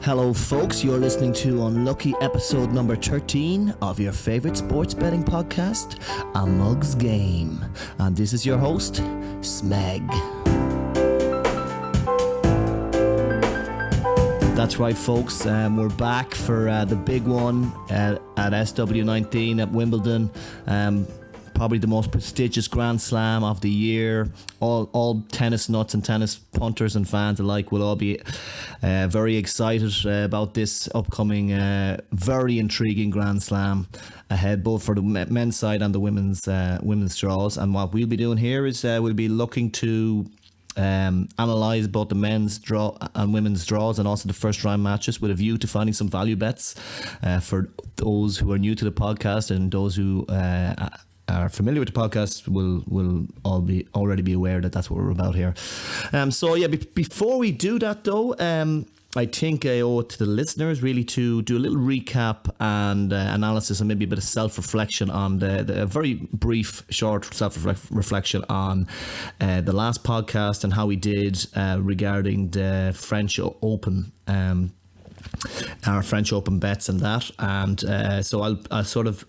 Hello folks, you're listening to Unlucky episode number 13 of your favourite sports betting podcast, A Mug's Game. And this is your host, Smeg. That's right folks, we're back for the big one at SW19 at Wimbledon. Probably the most prestigious Grand Slam of the year. All tennis nuts and tennis punters and fans alike will all be very excited about this upcoming very intriguing Grand Slam ahead, both for the men's side and the women's draws. And what we'll be doing here is we'll be looking to analyse both the men's draw and women's draws, and also the first round matches, with a view to finding some value bets for those who are new to the podcast, and those who are familiar with the podcast will already be aware that that's what we're about here. Before we do that though, I think I owe it to the listeners really to do a little recap and analysis, and maybe a bit of self-reflection on the very brief, short self-reflection on the last podcast and how we did regarding the French Open. Our French Open bets and that, and so I'll sort of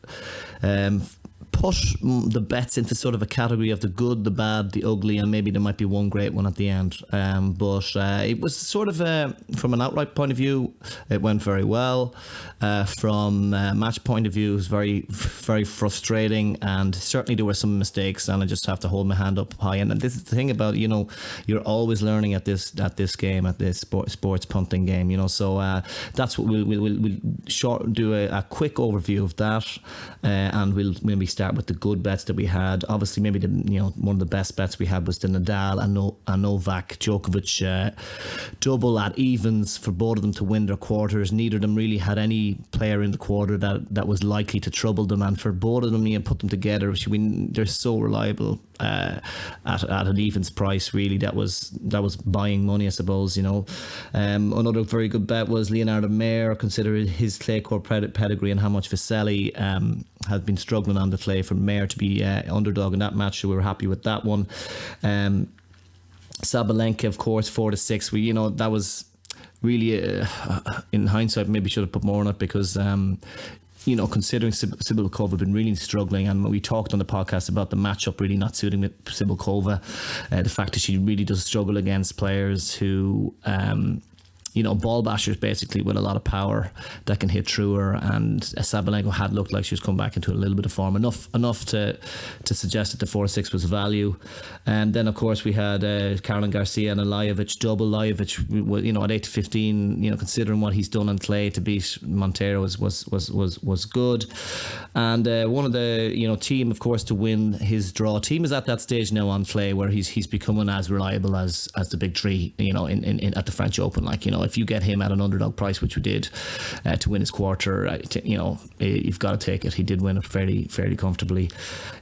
push the bets into sort of a category of the good, the bad, the ugly, and maybe there might be one great one at the end. But it was sort of from an outright point of view, it went very well. From a match point of view, it was very, very frustrating, and certainly there were some mistakes, and I just have to hold my hand up high. And this is the thing about, you're always learning at this game, at this sports punting game, so that's what we'll do a quick overview of that, and we'll maybe start with the good bets that we had. Obviously, maybe one of the best bets we had was the Nadal and Novak Djokovic double at evens for both of them to win their quarters. Neither of them really had any player in the quarter that was likely to trouble them, and for both of them, put them together, they're so reliable at an evens price. Really, that was buying money, I suppose. Another very good bet was Leonardo Mayer, considering his clay court pedigree and how much Vasselli had been struggling on the clay, for Mayer to be underdog in that match, so we were happy with that one. Sabalenka, of course, 4-6. That was really in hindsight maybe should have put more on it, because considering Sibylkova had been really struggling, and we talked on the podcast about the matchup really not suiting Sibylkova, the fact that she really does struggle against players who ball bashers basically with a lot of power that can hit through her, and Sabalenka had looked like she was coming back into a little bit of form, enough to suggest that the 4-6 was value. And then of course we had Caroline Garcia and a Lajovic double. Lajovic, at 8-15, considering what he's done on clay to beat Montero was good. And one of the team, of course, to win his draw. Team is at that stage now on clay where he's becoming as reliable as the big three, in at the French Open. If you get him at an underdog price, which we did, to win his quarter, you've got to take it. He did win it fairly comfortably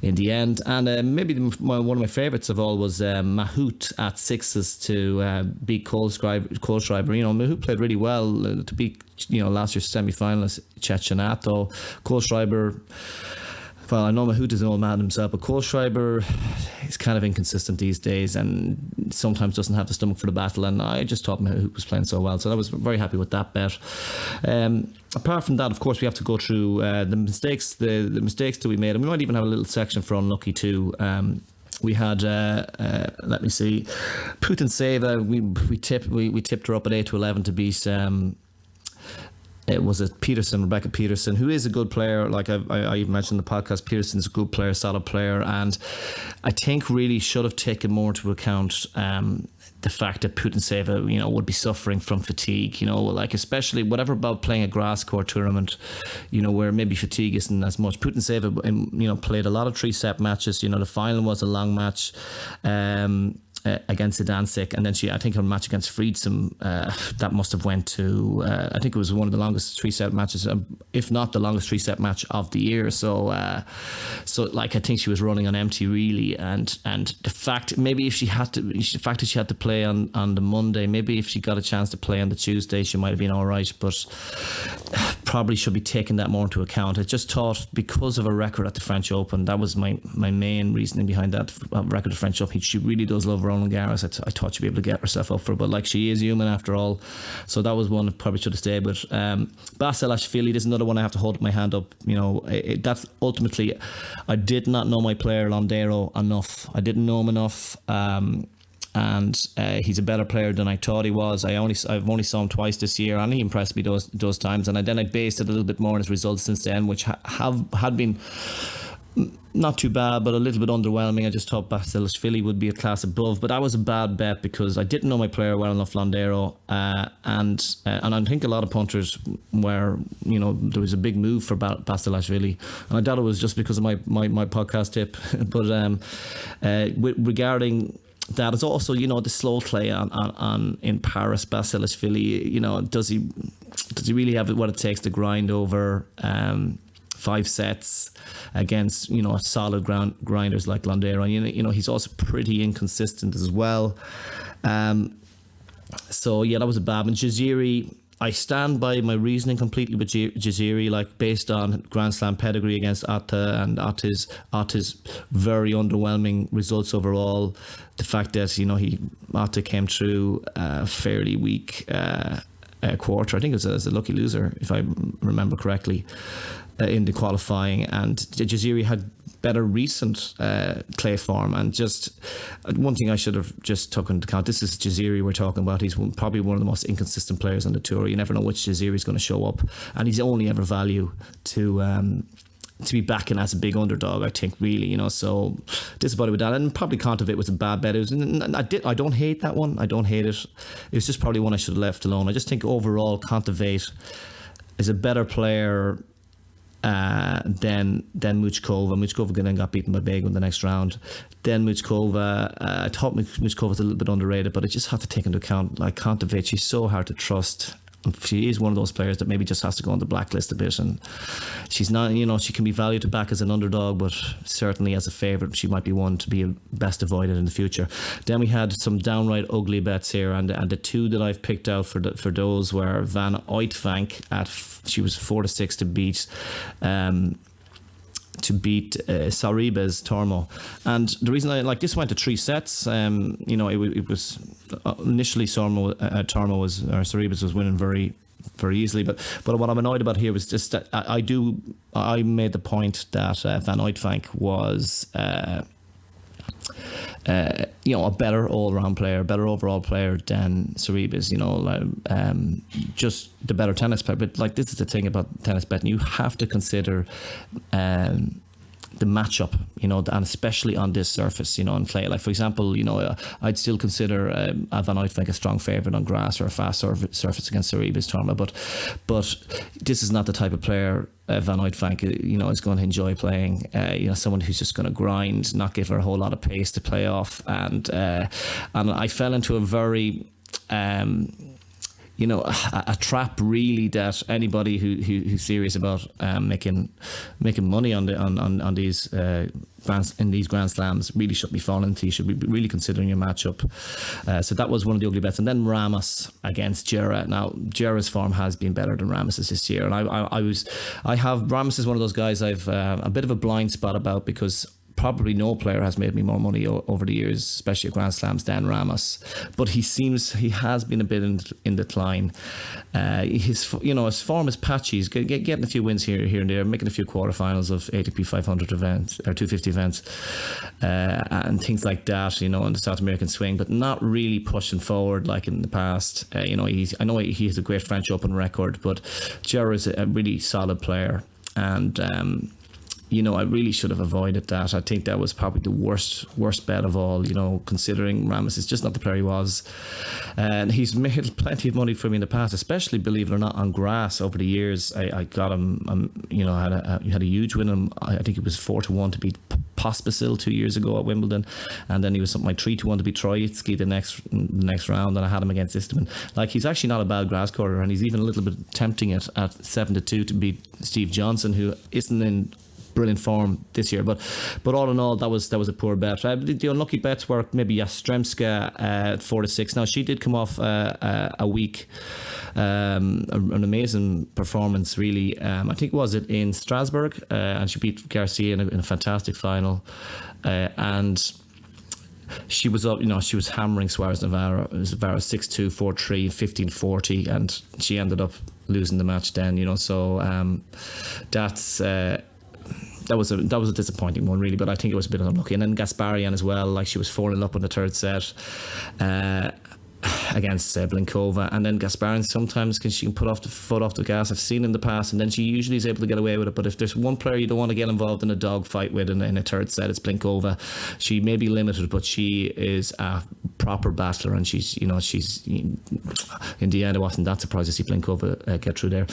in the end. And maybe one of my favourites of all was Mahut at sixes to beat Kohlschreiber. Mahut played really well to beat last year's semi-finalist Cecchinato. Kohlschreiber, well, I know Mahut is an old man himself, but Kohlschreiber is kind of inconsistent these days and sometimes doesn't have the stomach for the battle, and I just thought Mahut was playing so well, so I was very happy with that bet. Apart from that, of course, we have to go through the mistakes that we made, and we might even have a little section for unlucky too. We had, let me see, Putintseva. We tipped her up at 8-11 to beat. It was Rebecca Peterson, who is a good player. Like I even mentioned in the podcast, Peterson's a good player, solid player, and I think really should have taken more into account the fact that Putintseva, would be suffering from fatigue, especially whatever about playing a grass court tournament, where maybe fatigue isn't as much. Putintseva, played a lot of 3-set matches. The final was a long match. Against Zidansek, and then I think her match against Friedsam, that must have went to I think it was one of the longest 3-set matches, if not the longest 3-set match of the year. So I think she was running on empty really, and the fact maybe if she had to play on the Monday, maybe if she got a chance to play on the Tuesday, she might have been all right. But probably should be taking that more into account. I just thought because of a record at the French Open, that was my main reasoning behind that record at the French Open. She really does love Roland Garros. I thought she'd be able to get herself up for it, but like, she is human after all. So that was one that probably should have stayed. But Basilashvili, there's another one I have to hold my hand up. You know, that's ultimately, I did not know my player Londero enough. I didn't know him enough. And he's a better player than I thought he was. I've only saw him twice this year, and he impressed me those times. And then I based it a little bit more on his results since then, which had been not too bad, but a little bit underwhelming. I just thought Basilashvili would be a class above, but that was a bad bet because I didn't know my player well enough, Londero, and I think a lot of punters were, you know, there was a big move for Basilashvili, and I doubt it was just because of my podcast tip, but regarding that is also, you know, the slow play on in Paris. Basilashvili, you know, does he really have what it takes to grind over 5 sets against, you know, solid grinders like Londero? And you know, he's also pretty inconsistent as well. So yeah, that was a bad one. Jaziri, I stand by my reasoning completely with Jaziri, like based on Grand Slam pedigree against Atta and Atta's very underwhelming results overall. The fact that, you know, Atta came through a fairly weak quarter. I think it was as a lucky loser, if I remember correctly, in the qualifying. And Jaziri had better recent clay form, and just one thing I should have just taken into account, this is Jaziri we're talking about. He's probably one of the most inconsistent players on the tour. You never know which Jaziri is going to show up, and he's only ever value to be backing as a big underdog, I think, really, you know. So disappointed with that, and probably Kontaveit was a bad bet. I don't hate that one. I don't hate it. It was just probably one I should have left alone. I just think overall Kontaveit is a better player than Muchkova. Muchkova then got beaten by Bego in the next round. Then Muchkova, I thought Muchkova was a little bit underrated, but I just have to take into account, like, Kontaveit, she's so hard to trust. She is one of those players that maybe just has to go on the blacklist a bit, and she's not, you know, she can be valued back as an underdog, but certainly as a favourite she might be one to be best avoided in the future. Then we had some downright ugly bets here, and the two that I've picked out for those were Van Uytvanck she was 4-6 to beat Saribes Tormo. And the reason I like this went to 3 sets, you know, it was initially Tormo was, or Saribes was winning very, very easily, but what I'm annoyed about here was just that I made the point that Van Uytvanck was you know, a better all-round player, better overall player than Saribes, you know, just the better tennis player. But like, this is the thing about tennis betting, you have to consider the matchup, you know, and especially on this surface, you know, on clay. Like, for example, you know, I'd still consider Van Uytvanck a strong favourite on grass or a fast surface against Saribes Tormo, but this is not the type of player Van Uytvanck, you know, is going to enjoy playing. You know, someone who's just going to grind, not give her a whole lot of pace to play off, and I fell into a very you know, a trap really that anybody who's serious about making money on these Grand Slams really should be falling into. You should be really considering your matchup. So that was one of the ugly bets. And then Ramos against Jera. Now Jera's form has been better than Ramos's this year, and I have Ramos is one of those guys I've a bit of a blind spot about, because probably no player has made me more money over the years, especially at Grand Slams, than Ramos. But he has been a bit in decline. His form is patchy. He's getting a few wins here and there, making a few quarterfinals of ATP 500 events or 250 events, and things like that, you know, in the South American swing, but not really pushing forward like in the past. You know, I know he has a great French Open record, but Jera is a really solid player, and you know, I really should have avoided that. I think that was probably the worst bet of all, you know, considering Ramos is just not the player he was. And he's made plenty of money for me in the past, especially, believe it or not, on grass over the years. I got him, you know, had a huge win. I think it was 4-1 to beat Pospisil 2 years ago at Wimbledon, and then he was something like 3-1 to beat Troitsky the next round, and I had him against Istomin. Like, he's actually not a bad grass courter, and he's even a little bit tempting it at 7-2 to beat Steve Johnson, who isn't in brilliant form this year. But all in all, that was a poor bet. The unlucky bets were maybe Yastremska at 4-6. Now she did come off a week, an amazing performance really. I think was it in Strasbourg, and she beat Garcia in a fantastic final, and she was up, she was hammering Suarez Navarro 6-2, 4-3, 15-40, and she ended up losing the match then, so that's that was a disappointing one really, but I think it was a bit unlucky. And then Gasparian as well, like she was 4-0 up in the third set against Blinkova, and then Gasparian sometimes she can put off the foot off the gas. I've seen in the past, and then she usually is able to get away with it. But if there's one player you don't want to get involved in a dog fight with in a third set, it's Blinkova. She may be limited, but she is a proper battler, and she's in the end, I wasn't that surprised to see Blinkova get through there.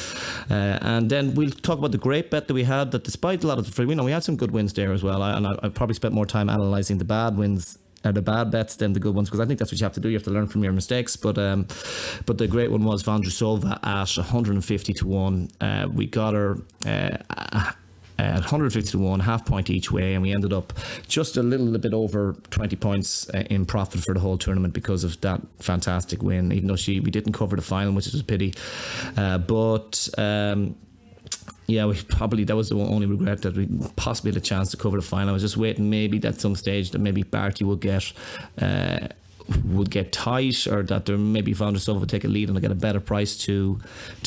And then we'll talk about the great bet that we had, that despite a lot of we had some good wins there as well. I probably spent more time analysing the bad wins, the bad bets, than the good ones, because I think that's what you have to do. You have to learn from your mistakes. But the great one was Vondrousova at 150 to 1. We got her at 150 to 1, half point each way, and we ended up just a little bit over 20 points in profit for the whole tournament because of that fantastic win, even though we didn't cover the final, which is a pity. Yeah, that was the only regret, that we possibly had a chance to cover the final. I was just waiting maybe at some stage that maybe Barty would get tight, or that there maybe Vondrousova would take a lead and get a better price to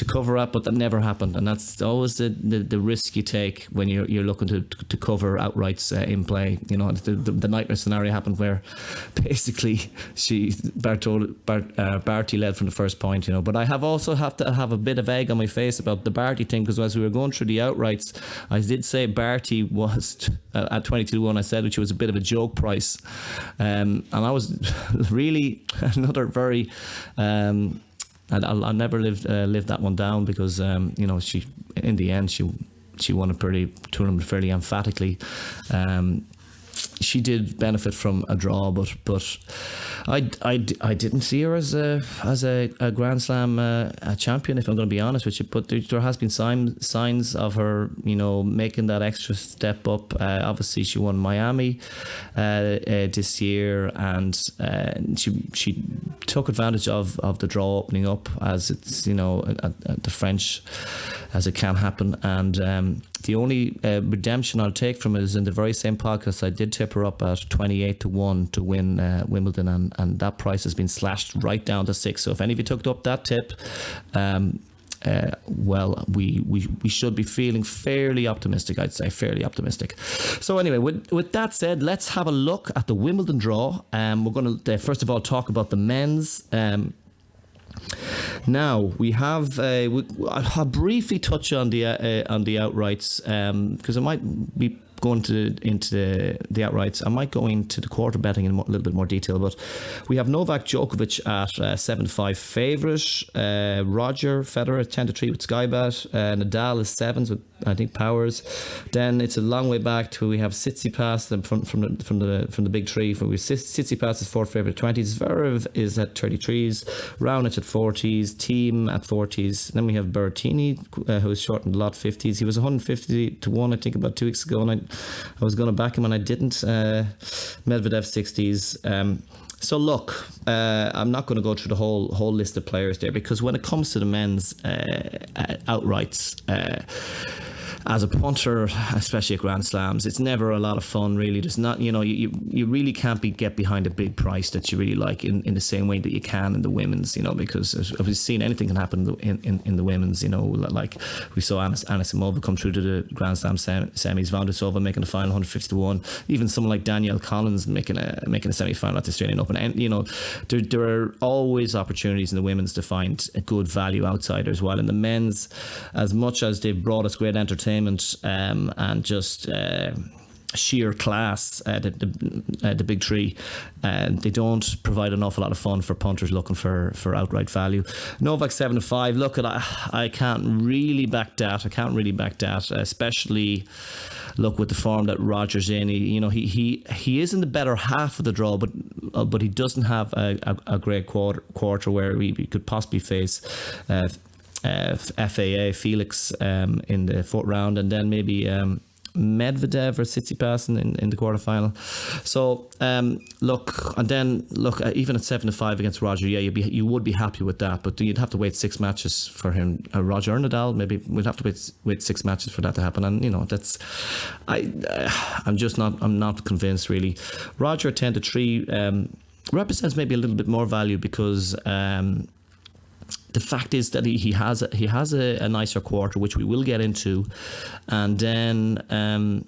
cover at, but that never happened. And that's always the risk you take when you're looking to cover outrights in play. The nightmare scenario happened where basically Barty led from the first point. But I also have to have a bit of egg on my face about the Barty thing, because as we were going through the outrights, I did say Barty was at 22 to 1. I said which was a bit of a joke price, and I was really another very I'll never live that one down, because she in the end she won a pretty tournament fairly emphatically. She did benefit from a draw, but I didn't see her as a Grand Slam champion, if I'm going to be honest with you. But there has been signs of her, making that extra step up. Obviously, she won Miami this year, and she took advantage of the draw opening up, as it's at the French, as it can happen. And the only redemption I'll take from it is in the very same podcast I did tip her up at 28 to 1 to win Wimbledon, and that price has been slashed right down to 6. So if any of you took up that tip, well, we should be feeling fairly optimistic, I'd say, fairly optimistic. So anyway, with that said, let's have a look at the Wimbledon draw. We're going to first of all talk about the men's. Now we have. I'll briefly touch on the outrights, because I might be going into the outrights. I might go into the quarter betting in a little bit more detail, but we have Novak Djokovic at 7-5 favourite, Roger Federer 10-3 with Skybet, Nadal is 7s with, I think, Powers. Then it's a long way back to we have Tsitsipas from the big three. For Tsitsipas is 4th favourite 20s, Zverev is at 33s, Raonic at 40s, Thiem at 40s. Then we have Berrettini, who's shortened a lot, 50s. He was 150 to 1, I think, about 2 weeks ago, and I was going to back him and I didn't. Medvedev 60s. So look, I'm not going to go through the whole list of players there, because when it comes to the men's outrights, as a punter, especially at Grand Slams, it's never a lot of fun, really. There's not, you really can't get behind a big price that you really like in the same way that you can in the women's, because if we've seen, anything can happen in the women's, like we saw Anisimova come through to the Grand Slam semis, Vondrousova making the final 150 to 1, even someone like Danielle Collins making a semi-final at the Australian Open. And there are always opportunities in the women's to find a good value outsiders, while in the men's, as much as they've brought us great entertainment and just sheer class, the big three, they don't provide an awful lot of fun for punters looking for outright value. Novak 7-5. Look, I can't really back that. Especially look with the form that Roger's in. He is in the better half of the draw, but he doesn't have a great quarter where he could possibly face FAA Felix in the fourth round, and then maybe Medvedev or Tsitsipas in the quarterfinal. So even at 7-5 against Roger, you would be happy with that, but you'd have to wait 6 matches for him. Roger or Nadal, maybe we'd have to wait 6 matches for that to happen, and that's I'm not convinced really. Roger 10-3 represents maybe a little bit more value because. The fact is that he has a nicer quarter, which we will get into, and then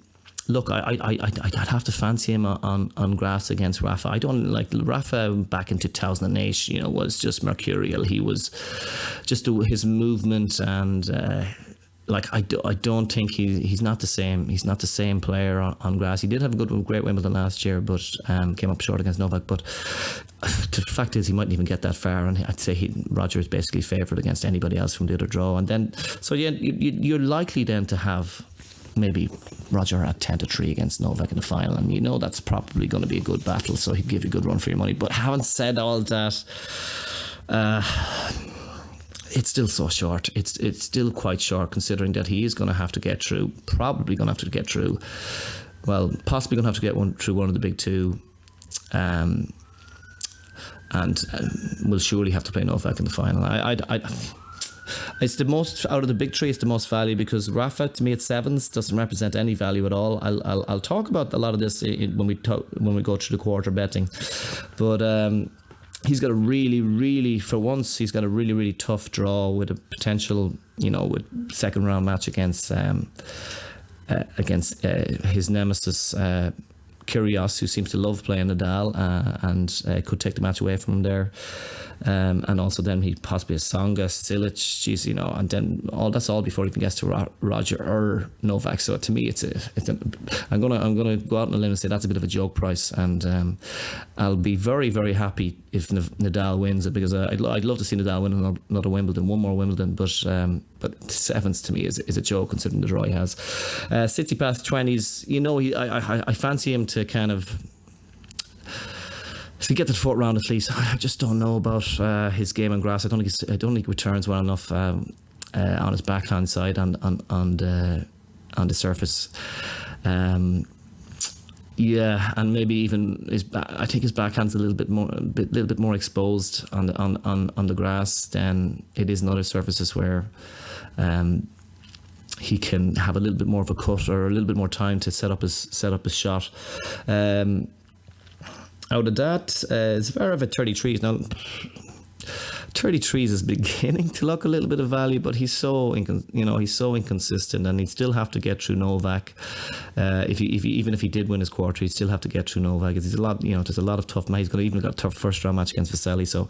look, I'd have to fancy him on grass against Rafa. I don't like Rafa back in 2008. Was just mercurial. He was just his movement and. I don't think he's not the same. He's not the same player on grass. He did have a great Wimbledon last year, but came up short against Novak. But the fact is, he mightn't even get that far. And I'd say Roger is basically favoured against anybody else from the other draw. And then, so yeah, you're likely then to have maybe Roger at 10-3 against Novak in the final, and that's probably going to be a good battle. So he'd give you a good run for your money. But having said all that. It's still so short. It's still quite short, considering that he is going to have to get through. Probably going to have to get through. Well, possibly going to have to get through one of the big two, and will surely have to play Novak in the final. It's the most out of the big three. It's the most value because Rafa to me at 7s doesn't represent any value at all. I'll talk about a lot of this when we go through the quarter betting, but. He's got a really, for once, he's got a really tough draw with a potential, with second round match against his nemesis, Kyrgios, who seems to love playing Nadal and could take the match away from him there. And also then he possibly has Tsonga, Cilic, and then that's all before he even gets to Roger or Novak. So to me, I'm gonna go out on a limb and say that's a bit of a joke price, and I'll be very, very happy if Nadal wins it, because I'd love to see Nadal win another Wimbledon, one more Wimbledon, but 7s to me is a joke considering the draw he has. Tsitsipas 20s, I fancy him to kind of. To get to the 4th round at least. I just don't know about his game on grass. I don't think he returns well enough on his backhand side on the surface. And maybe even I think his backhand's a little bit more exposed on the grass than it is in other surfaces where he can have a little bit more of a cut or a little bit more time to set up his shot. Out of that, Zverev at 33s. Now, 33s is beginning to look a little bit of value, but he's so inconsistent, and he'd still have to get through Novak. Even if he did win his quarter, he'd still have to get through Novak. There's a lot of tough matches. He's even got a tough first round match against Vasily, so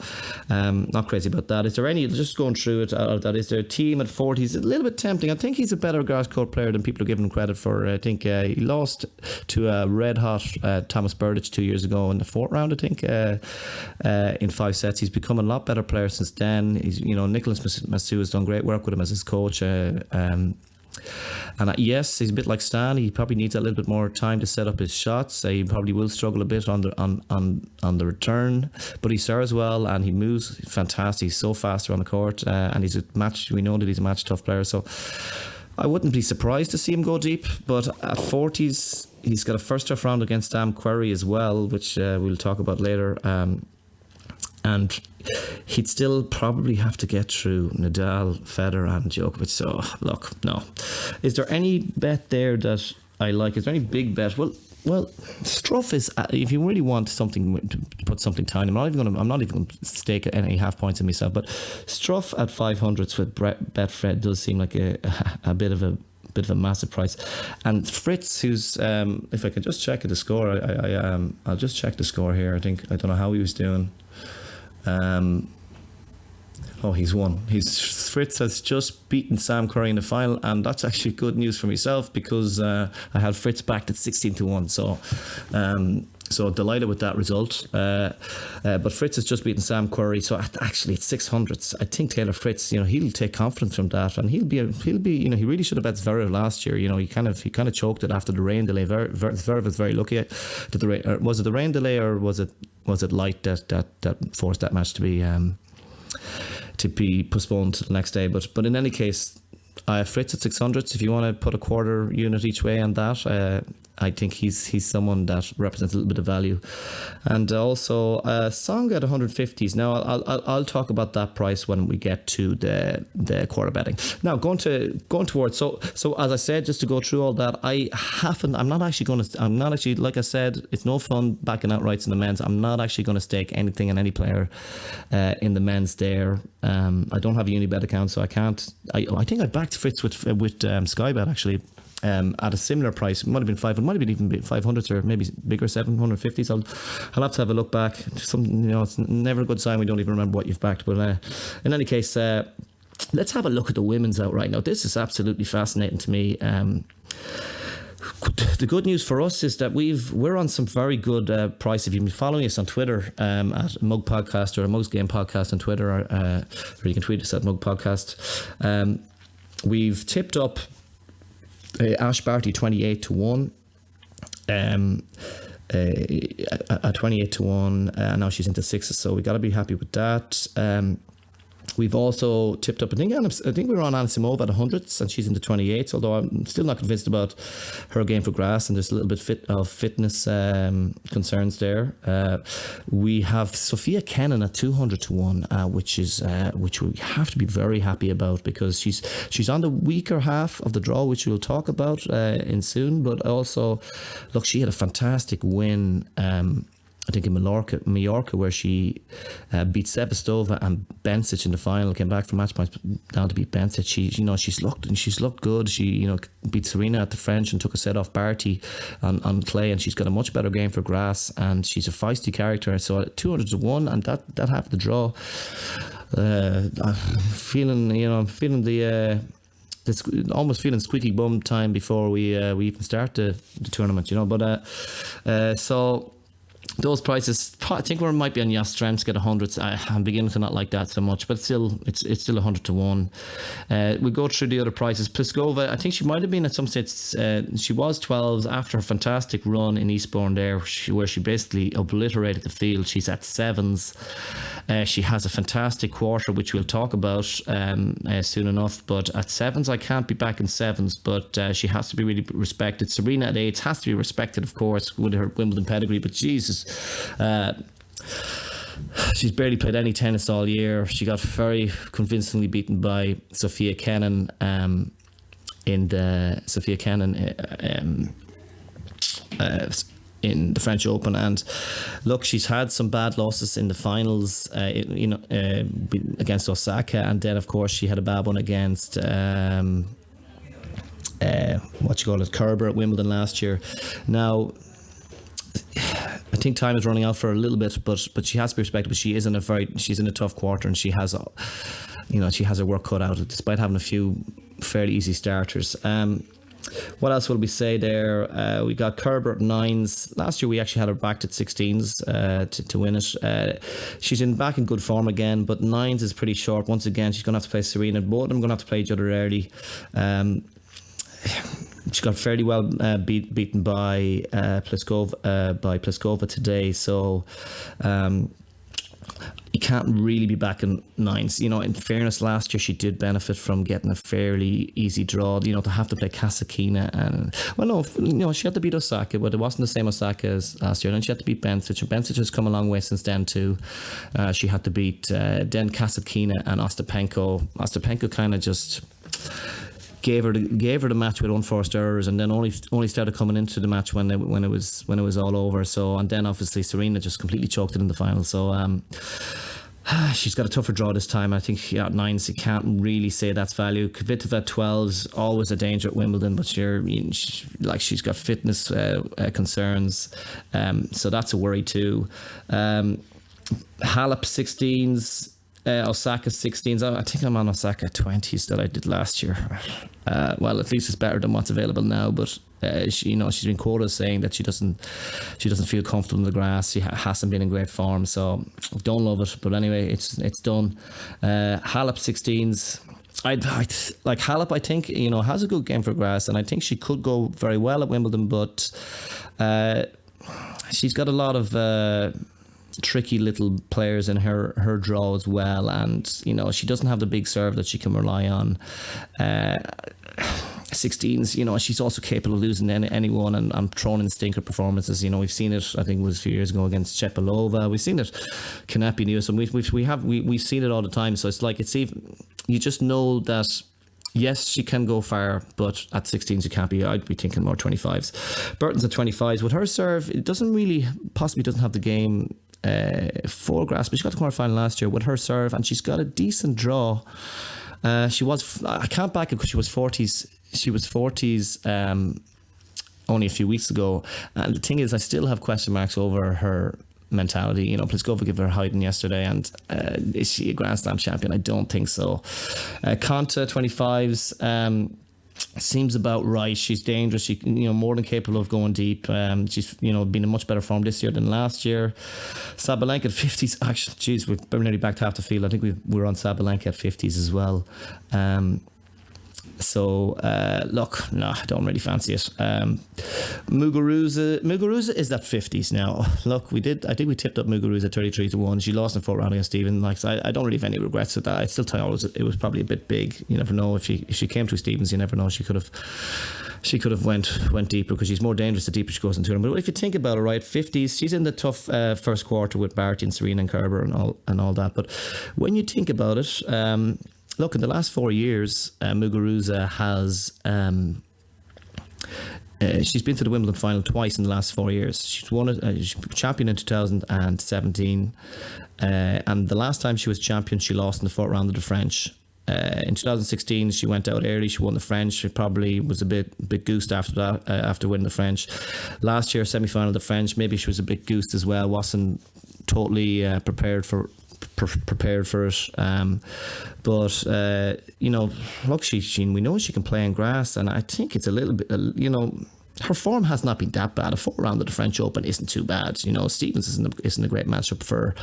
not crazy about that. Is there any, just going through it out of that, is there a team at 40s? A little bit tempting. I think he's a better grass court player than people are giving him credit for. I think he lost to a red hot Thomas Berdych 2 years ago in the 4th round, I think, in 5 sets. He's become a lot better player since then. He's, Nicholas Massou has done great work with him as his coach, and yes, he's a bit like Stan. He probably needs a little bit more time to set up his shots. He probably will struggle a bit on the return, but he serves well and he moves fantastic. He's so fast around the court, and we know that he's a match tough player, so I wouldn't be surprised to see him go deep. But at 40s, he's got a first half round against Sam Querrey as well, which we'll talk about later, and he'd still probably have to get through Nadal, Federer and Djokovic. So look, no. Is there any bet there that I like? Is there any big bet? Well, Struff is, if you really want something to put something tiny, I'm not even going to stake any half points in myself, but Struff at 500s with Betfred does seem like a bit of a massive price. And Fritz, who's if I can just check the score, I'll just check the score here. I don't know how he was doing. He's won. Fritz has just beaten Sam Querrey in the final, and that's actually good news for myself because I had Fritz backed at 16-1. So delighted with that result. But Fritz has just beaten Sam Querrey, so actually at 600s, I think Taylor Fritz, he'll take confidence from that, and he'll be. He really should have bet Zverev last year. He kind of choked it after the rain delay. Zverev was very lucky that the rain. Was it the rain delay or was it light that forced that match to be postponed to the next day? But in any case, Fritz at 600s. If you want to put a quarter unit each way on that, I think he's someone that represents a little bit of value. And also Song at 150s. Now I'll talk about that price when we get to the quarter betting. Now going towards so as I said, just to go through all that, I'm not actually, like I said, it's no fun backing outrights in the men's. I'm not actually going to stake anything on any player in the men's there. I don't have a Unibet account, so I can't. I think I backed Fritz with Skybet actually. At a similar price. It might have been 500, might have been even 500s or maybe bigger 750s. I'll have to have a look back. It's never a good sign we don't even remember what you've backed. But in any case, let's have a look at the women's outright. Now, this is absolutely fascinating to me. The good news for us is that we're on some very good price. If you've been following us on Twitter at Mug Podcast or Mug's Game Podcast on Twitter, or you can tweet us at Mug Podcast. We've tipped up Ash Barty 28-1 at 28-1, now she's into sixes, so we got to be happy with that. We've also tipped up, I think we were on Anisimova at 100s and she's into 28s, although I'm still not convinced about her game for grass, and there's a little bit of fitness concerns there. We have Sophia Kennan at 200-1, which we have to be very happy about, because she's on the weaker half of the draw, which we'll talk about in soon. But also, look, she had a fantastic win, I think in Mallorca, where she beat Sevastova and Bencic in the final, came back from match points down to beat Bencic. She's looked good. She beat Serena at the French and took a set off Barty on clay, and she's got a much better game for grass, and she's a feisty character. So at 200-1, and that half the draw, I'm feeling the almost feeling squeaky bum time before we even start the tournament, But so those prices, I think we might be on Yastremsk at 100s. I'm beginning to not like that so much, but still, it's still 100-1. We go through the other prices. Pliskova, I think she might have been at some sets. She was 12s after her fantastic run in Eastbourne there, where she basically obliterated the field. She's at 7s. She has a fantastic quarter, which we'll talk about soon enough. But at 7s, I can't be back in 7s, but she has to be really respected. Serena at 8s has to be respected, of course, with her Wimbledon pedigree. But Jesus, she's barely played any tennis all year. She got very convincingly beaten by Sophia Kennan in the French Open. And look, she's had some bad losses in the finals, against Osaka, and then of course she had a bad one against Kerber at Wimbledon last year. Now, I think time is running out for her a little bit, but she has to be respected. But she's in a tough quarter, and she has her work cut out, despite having a few fairly easy starters. What else will we say there? We got Kerber at 9s. Last year we actually had her backed at 16s to win it. She's back in good form again, but 9s is pretty short. Once again, she's going to have to play Serena. Both of them are going to have to play each other early. She got fairly well beaten by Pliskova today, so you can't really be back in 9s. In fairness, last year she did benefit from getting a fairly easy draw. To have to play Kasatkina, and she had to beat Osaka, but it wasn't the same Osaka as last year. And then she had to beat Bencic, and Bencic has come a long way since then too. She had to beat then Kasatkina and Ostapenko. Ostapenko kind of just gave her the match with unforced errors, and then only started coming into the match when it was all over. So, and then obviously Serena just completely choked it in the final. So she's got a tougher draw this time. I think at 9s you can't really say that's value. Kvitova at 12s, always a danger at Wimbledon, but she's got fitness concerns, so that's a worry too. Halep 16s. Osaka 16s. I think I'm on Osaka 20s that I did last year. Well, at least it's better than what's available now. But she's been quoted saying that she doesn't feel comfortable in the grass. She hasn't been in great form, so don't love it. But anyway, it's done. Halep 16s. I like Halep. I think has a good game for grass, and I think she could go very well at Wimbledon. But she's got a lot of tricky little players in her draw as well, and you know she doesn't have the big serve that she can rely on. 16s, you know, she's also capable of losing anyone and throwing in stinker performances. You know, we've seen it. I think it was a few years ago against Chepalova. We've seen it, Kanepi News, and we've seen it all the time. So it's like even you just know that. Yes, she can go far, but at 16s you can't be. I'd be thinking more 25s. Burton's at 25s. With her serve, it possibly doesn't have the game for grasp, but she got the quarterfinal last year with her serve, and she's got a decent draw. I can't back it because she was 40s. She was 40s only a few weeks ago, and the thing is, I still have question marks over her mentality. You know, Pliskova gave her hiding yesterday, and is she a Grand Slam champion? I don't think so. Konta 25s seems about right. She's dangerous. She, you know, more than capable of going deep. She's, you know, been in much better form this year than last year. Sabalenka at 50s. Actually, geez, we've nearly backed half the field. I think we're on Sabalenka at 50s as well. Look, no, I don't really fancy it. Muguruza is at 50s now. Look, I think we tipped up Muguruza 33-1. She lost in the 4th round against Stevens. Like, so I don't really have any regrets with that. I still tell you it was probably a bit big. You never know if she came through Stevens. You never know. She could have went deeper because she's more dangerous the deeper she goes into it. But if you think about it, right, 50s, she's in the tough first quarter with Barty and Serena and Kerber and all that. But when you think about it, look, in the last 4 years, Muguruza has she's been to the Wimbledon final twice in the last 4 years. She's won it. She was champion in 2017, and the last time she was champion, she lost in the 4th round of the French. In 2016, she went out early. She won the French. She probably was a bit goosed after that, after winning the French. Last year, semi-final of the French, maybe she was a bit goosed as well. Wasn't totally prepared for it, but you know, look, we know she can play on grass, and I think it's a little bit, you know, her form has not been that bad. A 4th round of the French Open isn't too bad. You know, Stevens isn't a great matchup for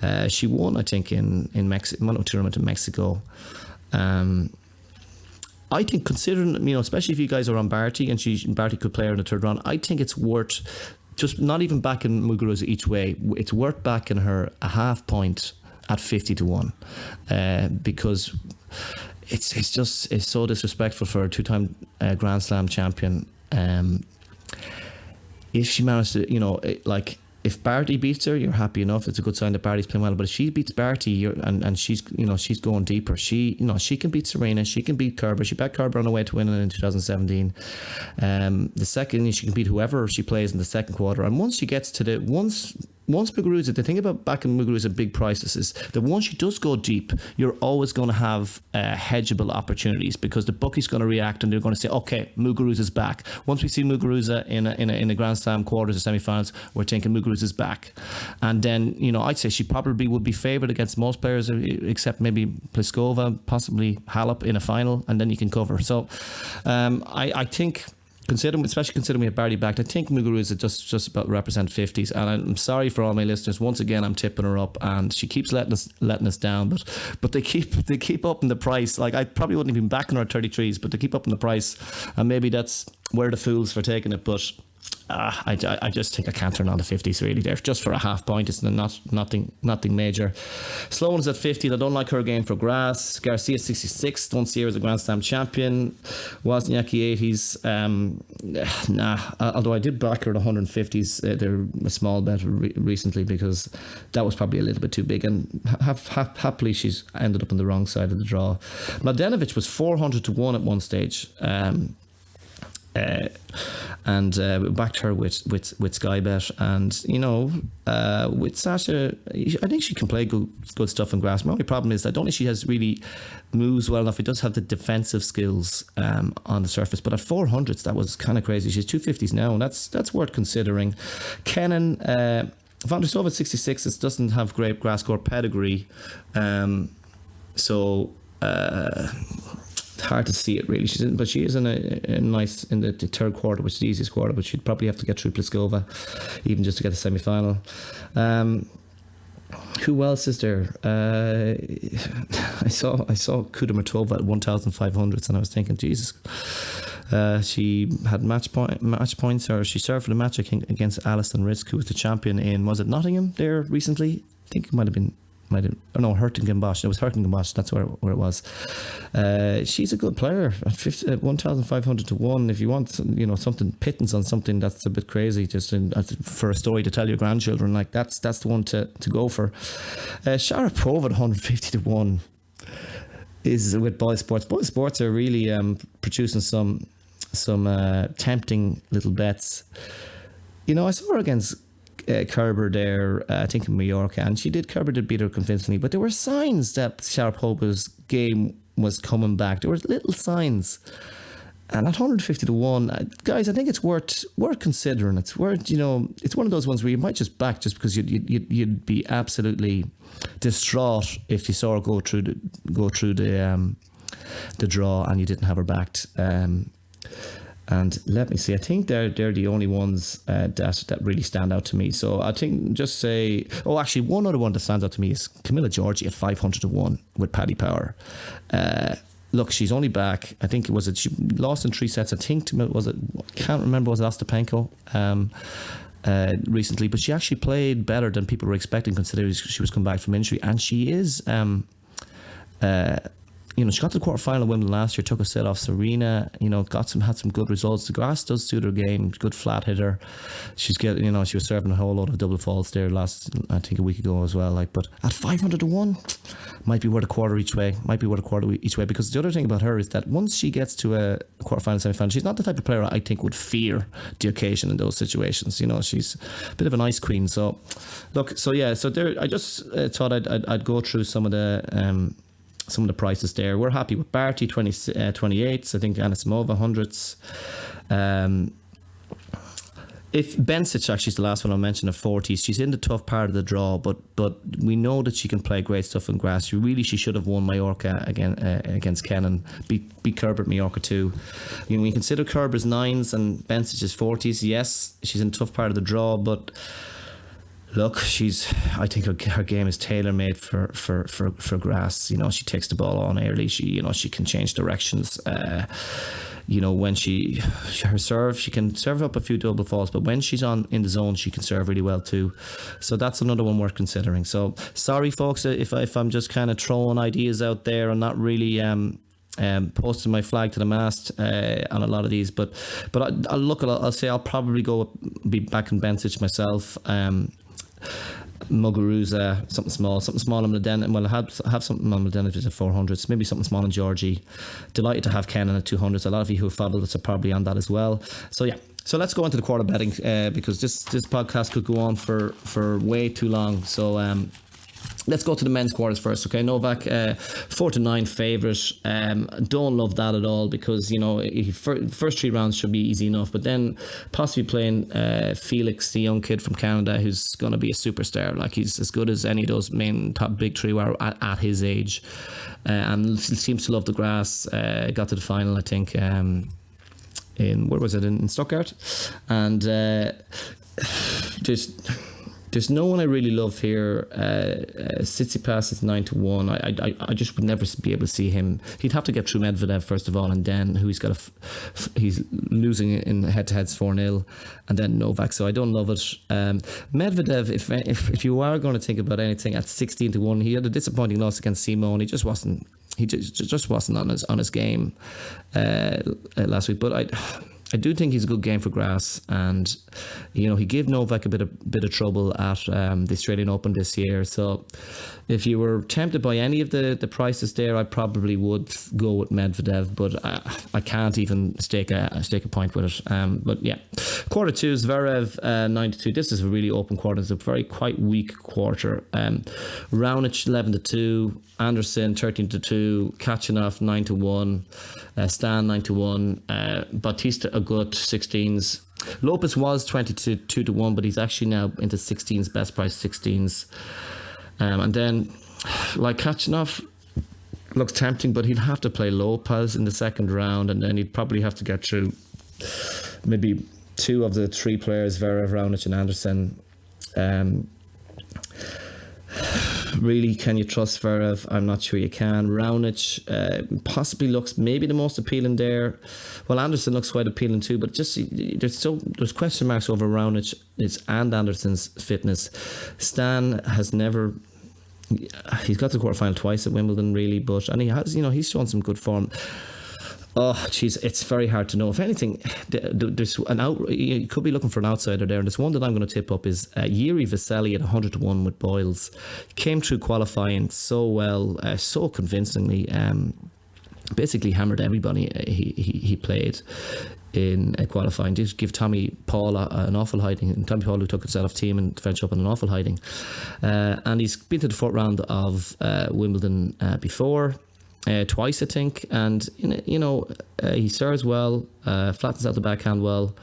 her. She won, I think, in Mexico, won a tournament in Mexico. I think, considering, you know, especially if you guys are on Barty and Barty could play her in the 3rd round, I think it's worth just not even backing Muguruza each way. It's worth backing her a half point at 50-1, because it's so disrespectful for a 2-time Grand Slam champion. If she managed to, you know, if Barty beats her, you're happy enough. It's a good sign that Barty's playing well. But if she beats Barty, and she's, you know, she's going deeper. She can beat Serena. She can beat Kerber. She backed Kerber on the way to winning in 2017. The second, she can beat whoever she plays in the second quarter. And once she gets to once Muguruza, the thing about backing Muguruza big prices is that once she does go deep, you're always going to have hedgeable opportunities, because the bookie's going to react and they're going to say, okay, Muguruza's back. Once we see Muguruza in a Grand Slam quarters or semi-finals, we're thinking Muguruza's back. And then, you know, I'd say she probably would be favoured against most players except maybe Pliskova, possibly Halep in a final, and then you can cover. So I think, especially considering we have Barty back, I think Muguruza just about represent 50s, and I'm sorry for all my listeners. Once again, I'm tipping her up, and she keeps letting us down. But they keep upping the price. Like, I probably wouldn't have been backing her at 33s, but they keep upping the price, and maybe that's where the fools for taking it. But I just think I can't turn on the 50s really there, just for a half point. It's nothing major. Sloane's at 50. I don't like her game for grass. Garcia 66. Don't see her as a Grand Slam champion. Wozniacki 80s. Although I did back her at 150s. They're a small bet recently, because that was probably a little bit too big, and happily she's ended up on the wrong side of the draw. Mladenovic was 400-1 at one stage. And we backed her with Sky Bet, and you know, with Sasha, I think she can play good stuff in grass. My only problem is I don't think she has really moves well enough. He does have the defensive skills on the surface, but at 400s that was kind of crazy. She's 250s now, and that's worth considering. Kenin, Van der Stove at 66. It doesn't have great grass court pedigree, so. Hard to see it really. She is in a nice in the 3rd quarter, which is the easiest quarter, but she'd probably have to get through Pliskova even just to get the semi-final. Who else is there? I saw Kudermetova at 1,500, and I was thinking, Jesus. She had match points, or she served for the match, I think, against Alison Risk, who was the champion in, was it Nottingham there recently? I think it might have been. Hertingenbosch. It was Hertingenbosch. That's where it was. She's a good player at 1,500 to 1. If you want, something pittance on something that's a bit crazy, just for a story to tell your grandchildren, like that's the one to go for. Sharapova at 150 to 1 is with Boy Sports. Boy Sports are really producing some tempting little bets. I saw her against Kerber there, I think in Mallorca, and Kerber did beat her convincingly, but there were signs that Sharapova's game was coming back. There were little signs, and at 150 to 1, guys, I think it's worth considering. It's worth, it's one of those ones where you might just back just because you'd be absolutely distraught if you saw her go through the draw and you didn't have her backed. And let me see, I think they're the only ones that really stand out to me. So I think just say, actually one other one that stands out to me is Camilla Giorgi at 500 to 1 with Paddy Power. Look, she's only back, I think she lost in 3 sets, I think, can't remember, was it Ostapenko recently, but she actually played better than people were expecting considering she was come back from injury, and she is she got to the quarterfinal of Wimbledon last year, took a set off Serena, had some good results. The grass does suit her game, good flat hitter. She's getting, she was serving a whole load of double faults there a week ago as well. But at 500 to 1, might be worth a quarter each way. Because the other thing about her is that once she gets to a quarterfinal, semi-final, she's not the type of player I think would fear the occasion in those situations. She's a bit of an ice queen. So, look, there. I just thought I'd go through some of the prices there. We're happy with Barty 28s. I think Anisimova 100s. If Bencic actually is the last one I'll mention at 40s, she's in the tough part of the draw, but we know that she can play great stuff in grass. She should have won Mallorca against Kenin. Beat Kerber at Mallorca too. When you consider Kerber's 9s and Bencic's 40s, yes, she's in the tough part of the draw, but look, I think her game is tailor made for grass. She takes the ball on early. She can change directions. When her serve, she can serve up a few double faults, but when she's in the zone, she can serve really well too. So that's another one worth considering. So sorry, folks, if I'm just kind of throwing ideas out there and not really posting my flag to the mast on a lot of these, but I'll say I'll probably be back in Bencic myself. Muguruza, something small on Mladen. Well, I have something on Mladen at 400s, maybe something small on Georgie. Delighted to have Kenin at 200s. A lot of you who followed us are probably on that as well. So yeah, so let's go into the quarter betting because this podcast could go on for way too long. So let's go to the men's quarters first, okay? Novak, 4 to 9 favourite. Don't love that at all because, first 3 rounds should be easy enough, but then possibly playing Felix, the young kid from Canada, who's going to be a superstar. Like, he's as good as any of those main top big 3 were at his age, and seems to love the grass. Got to the final, I think, in Stuttgart, and there's no one I really love here. Tsitsipas is 9 to 1. I just would never be able to see him. He'd have to get through Medvedev first of all, and then he's losing in head-to-heads 4-0, and then Novak. So I don't love it. Medvedev, if you are going to think about anything, at 16 to 1, he had a disappointing loss against Simone. He just wasn't. He just wasn't on his game last week. But I do think he's a good game for grass, and he gave Novak a bit of trouble at the Australian Open this year. So if you were tempted by any of the prices there, I probably would go with Medvedev, but I can't even stake a point with it. But yeah, quarter 2 is Zverev 9 to 2. This is a really open quarter. It's a quite weak quarter. Raonic 11 to 2, Anderson 13 to 2, Kachanov 9 to 1, Stan 9 to 1, Bautista Agut 16s. Lopez was 22 to 1, but he's actually now into 16s, best price 16s. And then, like, Kachanov looks tempting, but he'd have to play Lopez in the second round, and then he'd probably have to get through maybe 2 of the 3 players, Zverev, Raonic and Anderson. Really, can you trust Zverev? I'm not sure you can. Raonic possibly looks maybe the most appealing there. Well, Anderson looks quite appealing too, but just there's question marks over Raonic and Anderson's fitness. Stan has never. He's got to the quarterfinal twice at Wimbledon, really, and he has, he's shown some good form. Oh, jeez, it's very hard to know. If anything, there's you could be looking for an outsider there. And there's one that I'm going to tip up is Yuri Vesely at 100-1 with Boyles. Came through qualifying so well, so convincingly. Basically hammered everybody he played in qualifying. Did give Tommy Paul an awful hiding. And Tommy Paul, who took himself team in the French Open, an awful hiding. And he's been to the fourth round of Wimbledon before. Twice, I think, and he serves well, flattens out the backhand well.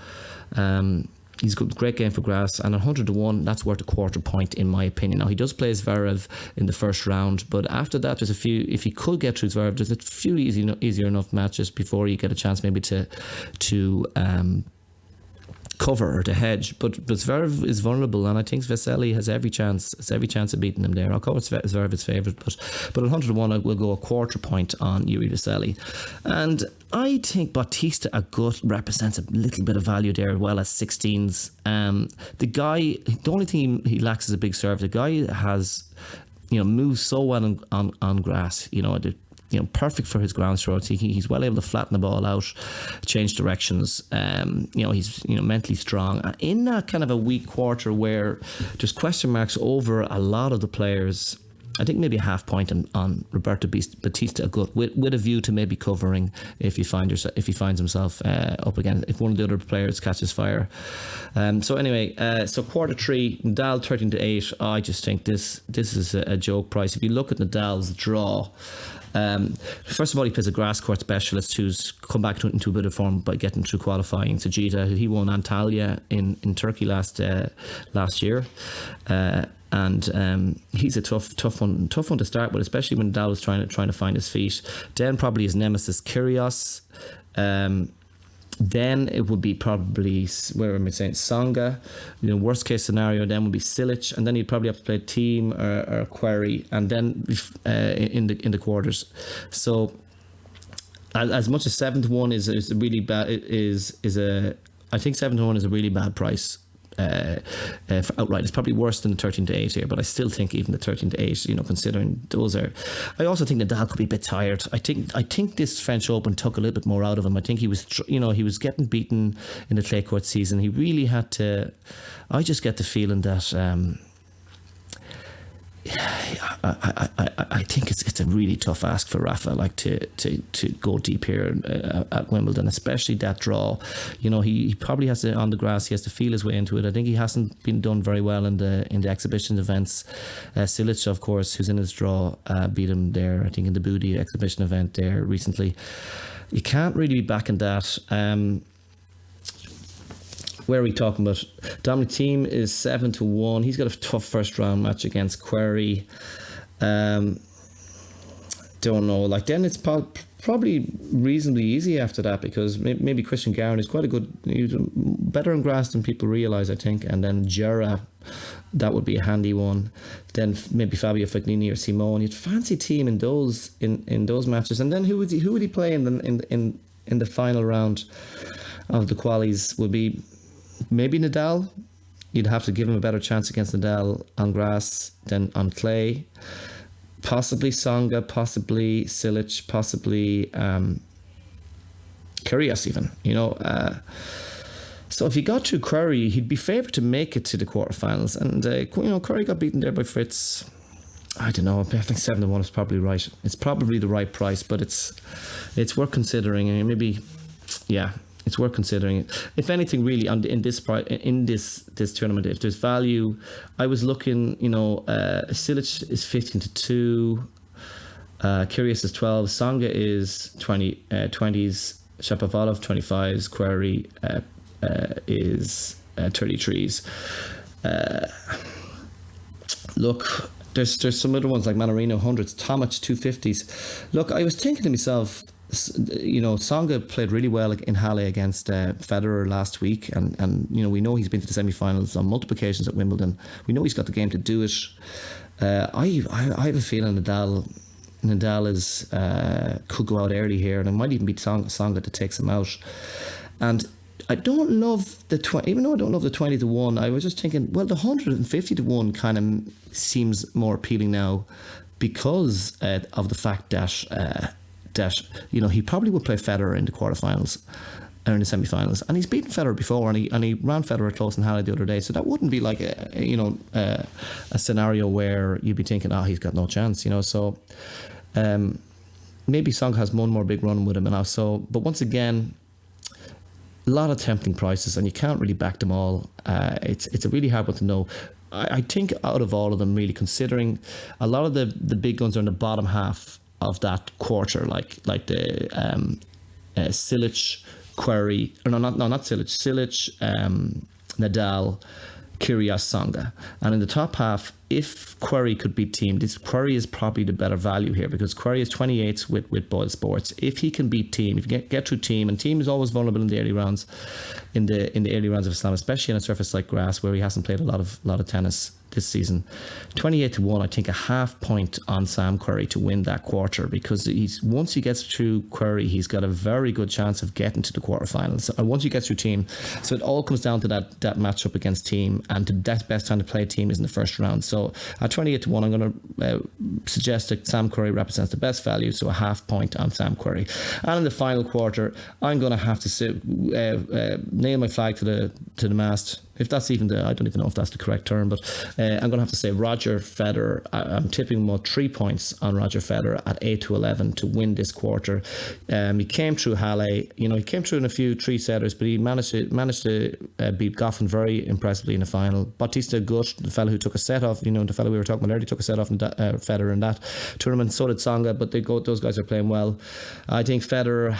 He's got great game for grass, and 100-1, that's worth a quarter point in my opinion. Now he does play Zverev in the first round, but after that, there's a few. If he could get through Zverev, there's a few easier enough matches before you get a chance maybe to cover or to hedge, but Zverev is vulnerable, and I think Vesely has every chance of beating him there. I'll call it Zverev's favourite, but at 100-1 I will go a quarter point on Yuri Vesely, and I think Bautista Agut represents a little bit of value there, as well as 16s. The only thing he lacks is a big serve. The guy has moves so well on grass. Perfect for his ground strokes. He's well able to flatten the ball out, change directions. He's mentally strong. In that kind of a weak quarter where there's question marks over a lot of the players, I think maybe a half point on Roberto Bautista Agut with a view to maybe covering if he finds himself up again, if one of the other players catches fire. So quarter three, Nadal 13-8. I just think this is a joke price. If you look at Nadal's draw. First of all, he plays a grass court specialist who's come back into a bit of form by getting through qualifying. Sajida, he won Antalya in Turkey last year, and he's a tough one to start with, especially when Nadal was trying to find his feet. Then probably his nemesis Kyrgios. Then it would be probably, where am I saying, Tsonga. Worst case scenario then would be Cilic, and then you'd probably have to play Thiem or Querrey, and then in the quarters. So as much as 7-1 is a really bad, I think 7-1 is a really bad price. For outright, it's probably worse than the 13-8 here, but I still think even the 13-8, considering those are. I also think Nadal could be a bit tired. I think this French Open took a little bit more out of him. I think he was, he was getting beaten in the clay court season. He really had to. I just get the feeling that. I think it's a really tough ask for Rafa, to go deep here at Wimbledon, especially that draw. He probably has to, on the grass, he has to feel his way into it. I think he hasn't been done very well in the exhibition events. Cilic, of course, who's in his draw, beat him there, I think, in the Booty exhibition event there recently. You can't really be backing that. Where are we talking about? Dominic Thiem is 7-1. He's got a tough first round match against Querrey. Don't know. Then it's probably reasonably easy after that, because maybe Christian Garin is quite a good, better in grass than people realise, I think. And then Jura, that would be a handy one. Then maybe Fabio Fognini or Simone. You'd fancy Thiem in those matches. And then who would he play in the final round of the qualies? Would be maybe Nadal. You'd have to give him a better chance against Nadal on grass than on clay. Possibly Tsonga, possibly Cilic, possibly Kyrgios even. So if he got through Querrey, he'd be favoured to make it to the quarterfinals. And Querrey got beaten there by Fritz. I don't know. I think 7-1 is probably right. It's probably the right price, but it's worth considering. It's worth considering. If anything, really, in this tournament, if there's value, I was looking. Cilic is 15-2, Kyrgios is 12, Tsonga is 20s, Shapovalov 25s, Querrey is 33s. Look, there's some other ones like Mannarino 100s, Tomic 250s. Look, I was thinking to myself, Tsonga played really well in Halle against Federer last week, and we know he's been to the semi-finals on multiple occasions at Wimbledon. We know he's got the game to do it. I have a feeling Nadal is could go out early here, and it might even be Tsonga that takes him out. And I don't love the 20, even though I don't love the 20 to 1. I was just thinking, well, the 150 to 1 kind of seems more appealing now because of the fact that he probably would play Federer in the quarterfinals or in the semi-finals, and he's beaten Federer before, and he ran Federer close in Halle the other day. So that wouldn't be like a scenario where you'd be thinking, he's got no chance, So maybe Song has one more big run with him now. So, but once again, a lot of tempting prices, and you can't really back them all. It's a really hard one to know. I think out of all of them, really, considering a lot of the big guns are in the bottom half of that quarter, like the Cilic, Querrey, not Cilic, Nadal, Kyrgios, Tsonga. And in the top half, if Querrey could beat Thiem, Querrey is probably the better value here, because Querrey is 28th with Boyle Sports. If he can beat Thiem, if you get through Thiem, and Thiem is always vulnerable in the early rounds, in the early rounds of Slam, especially on a surface like grass where he hasn't played a lot of tennis this season. 28 to 1, I think a half point on Sam Querrey to win that quarter, because once he gets through Querrey, he's got a very good chance of getting to the quarterfinals. And once you get through Thiem, so it all comes down to that matchup against Thiem, and the best time to play Thiem is in the first round. So at 28 to 1, I'm going to suggest that Sam Querrey represents the best value, so a half point on Sam Querrey. And in the final quarter, I'm going to have to nail my flag to the mast. If that's even I don't even know if that's the correct term, but I'm going to have to say Roger Federer. I'm tipping about 3 points on Roger Federer at 8 to 11 to win this quarter. He came through Halle, he came through in a few 3-setters, but he managed to beat Goffin very impressively in the final. Bautista Agut, the fellow who took a set off, the fellow we were talking about earlier, took a set off Federer in that tournament. So did Tsonga, but those guys are playing well. I think Federer